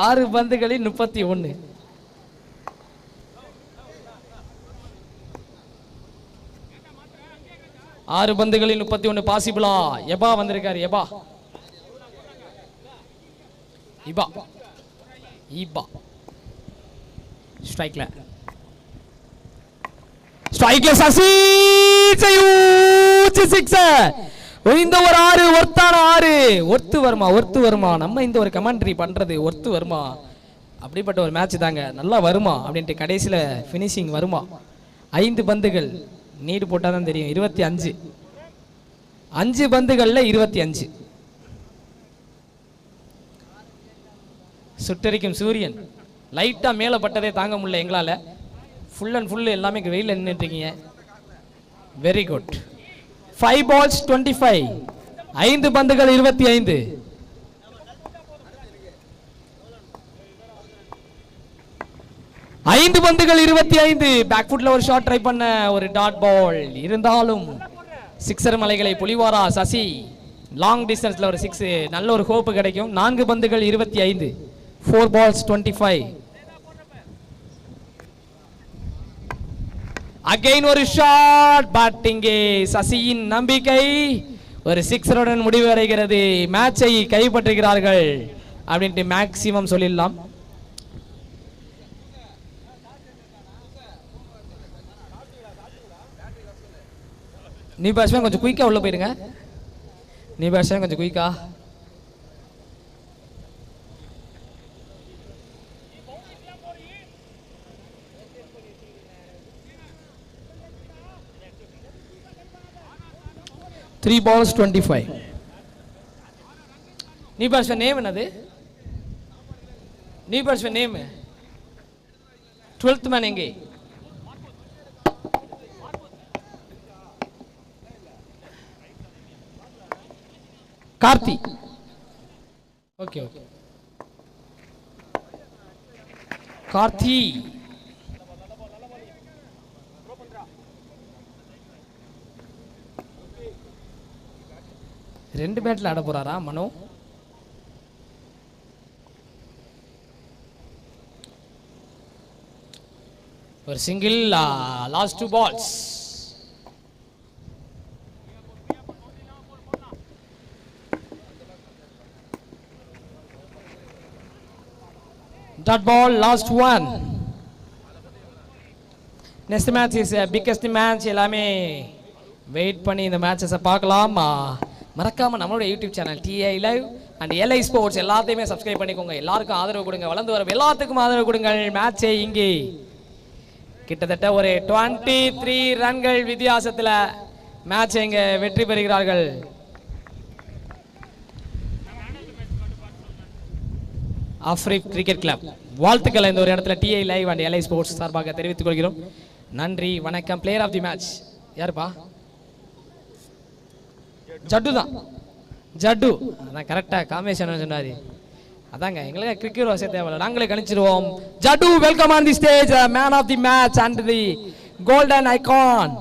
Speaker 2: 6 பந்துகளில் 31. ஆறு பந்துகளில் 31 பாசிபிளா? எபா வந்திருக்காரு. இபா ஸ்ட்ரைக்ல சசி சிக்ஸர். இந்த ஒரு 6 ஒர்த்தான 6 ஒர்த்து வருமா நம்ம இந்த ஒரு கமெண்ட்ரி பண்றது ஒர்த்து வருமா? அப்படிப்பட்ட ஒரு மேட்ச் தாங்க. நல்லா வருமா அப்படின்ட்டு கடைசியில் ஃபினிஷிங் வருமா? 5 பந்துகள் நீடு போட்டால் தான் தெரியும். 25. 5 பந்துகளில் 25. சுட்டரிக்கும் சூரியன் லைட்டாக மேலே பட்டதே தாங்க முடியல எங்களால். ஃபுல் அண்ட் ஃபுல் எல்லாமே வெயிலில் நின்றுட்டுருக்கீங்க. Very good. 5 balls 25. 5 பந்துகள் 25. 5 பந்துகள் 25. பேக் ஃபுட்ல ஒரு ஷாட் ட்ரை பண்ண ஒரு டாட் பால். இருந்தாலும் சிக்ஸர் மலைகளை பொலிவாரா சசி. லாங் டிஸ்டன்ஸ்ல ஒரு 6 நல்ல ஒரு ஹோப் கிடைக்கும். 4 பந்துகள் 25. 4 balls 25. அகைன் ஒரு ஷாட். பட் இங்கே சசியின் நம்பிக்கை ஒரு 6 முடிவடைகிறது. மேட்சை கைப்பற்றுகிறார்கள் அப்படின்ட்டு மேக்சிமம் சொல்லிடலாம். நீ பேட்ஸ்மேன் கொஞ்சம் குயிக்கா உள்ள போயிருங்க. நீ பேட்ஸ்மேன் கொஞ்சம் குயிக்கா. Three balls 25. நீ பேட்ஸ்மேன் நேம் என்னது? நீ பேட்ஸ்மேன் நேம் 12th மேன் எங்கே? கார்த்தி. Okay okay. கார்த்தி ரெண்டு பேட்ல ஆட போறாரா மனோ? ஒரு single, last 2 balls. Dot ball, last one. Next match is a biggest match. எல்லாமே வெயிட் பண்ணி இந்த மேட்சஸை பார்க்கலாம். மறக்காம நம்மளோட YouTube channel TI Live and LI Sports எல்லாத்தையுமே சப்ஸ்கிரைப் பண்ணிக்கோங்க. எல்லாருக்கும் ஆதரவு கொடுங்க. வளர்ந்து வர எல்லாத்துக்கும் ஆதரவு கொடுங்கள். மேட்சே இங்கே கிட்டத்தட்ட ஒரு 23 ரன்கள் வித்தியாசத்தில் மேட்சை இங்கே வெற்றி பெறுகிறார்கள். ஆஃப்ரிக் கிரிக்கெட் கிளப் வாழ்த்துக்கள் இந்த ஒரு இடத்துல TI Live and LI Sports சார்பாக தெரிவித்துக் கொள்கிறோம். நன்றி, வணக்கம். பிளேயர் ஆஃப் தி மேட்ச் யாருப்பா? ஜட்டு தான். ஜட்டு அதான் கரெக்டாக காம்பினேஷன் சொன்னார். அதாங்க எங்களுக்கு கிரிக்கெட் வசதி தேவை, நாங்களே கணிச்சிருவோம். Jaddu welcome on the stage, man of the match and the golden icon.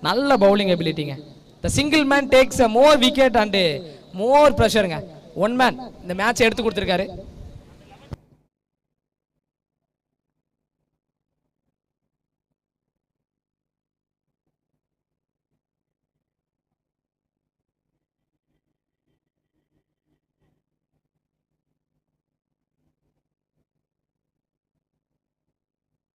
Speaker 2: நல்ல பவுலிங் எபிலிட்டிங்க. The single man takes more wicket and more ப்ரெஷருங்க. 1 மேன் இந்த மேட்சை எடுத்து கொடுத்துருக்காரு.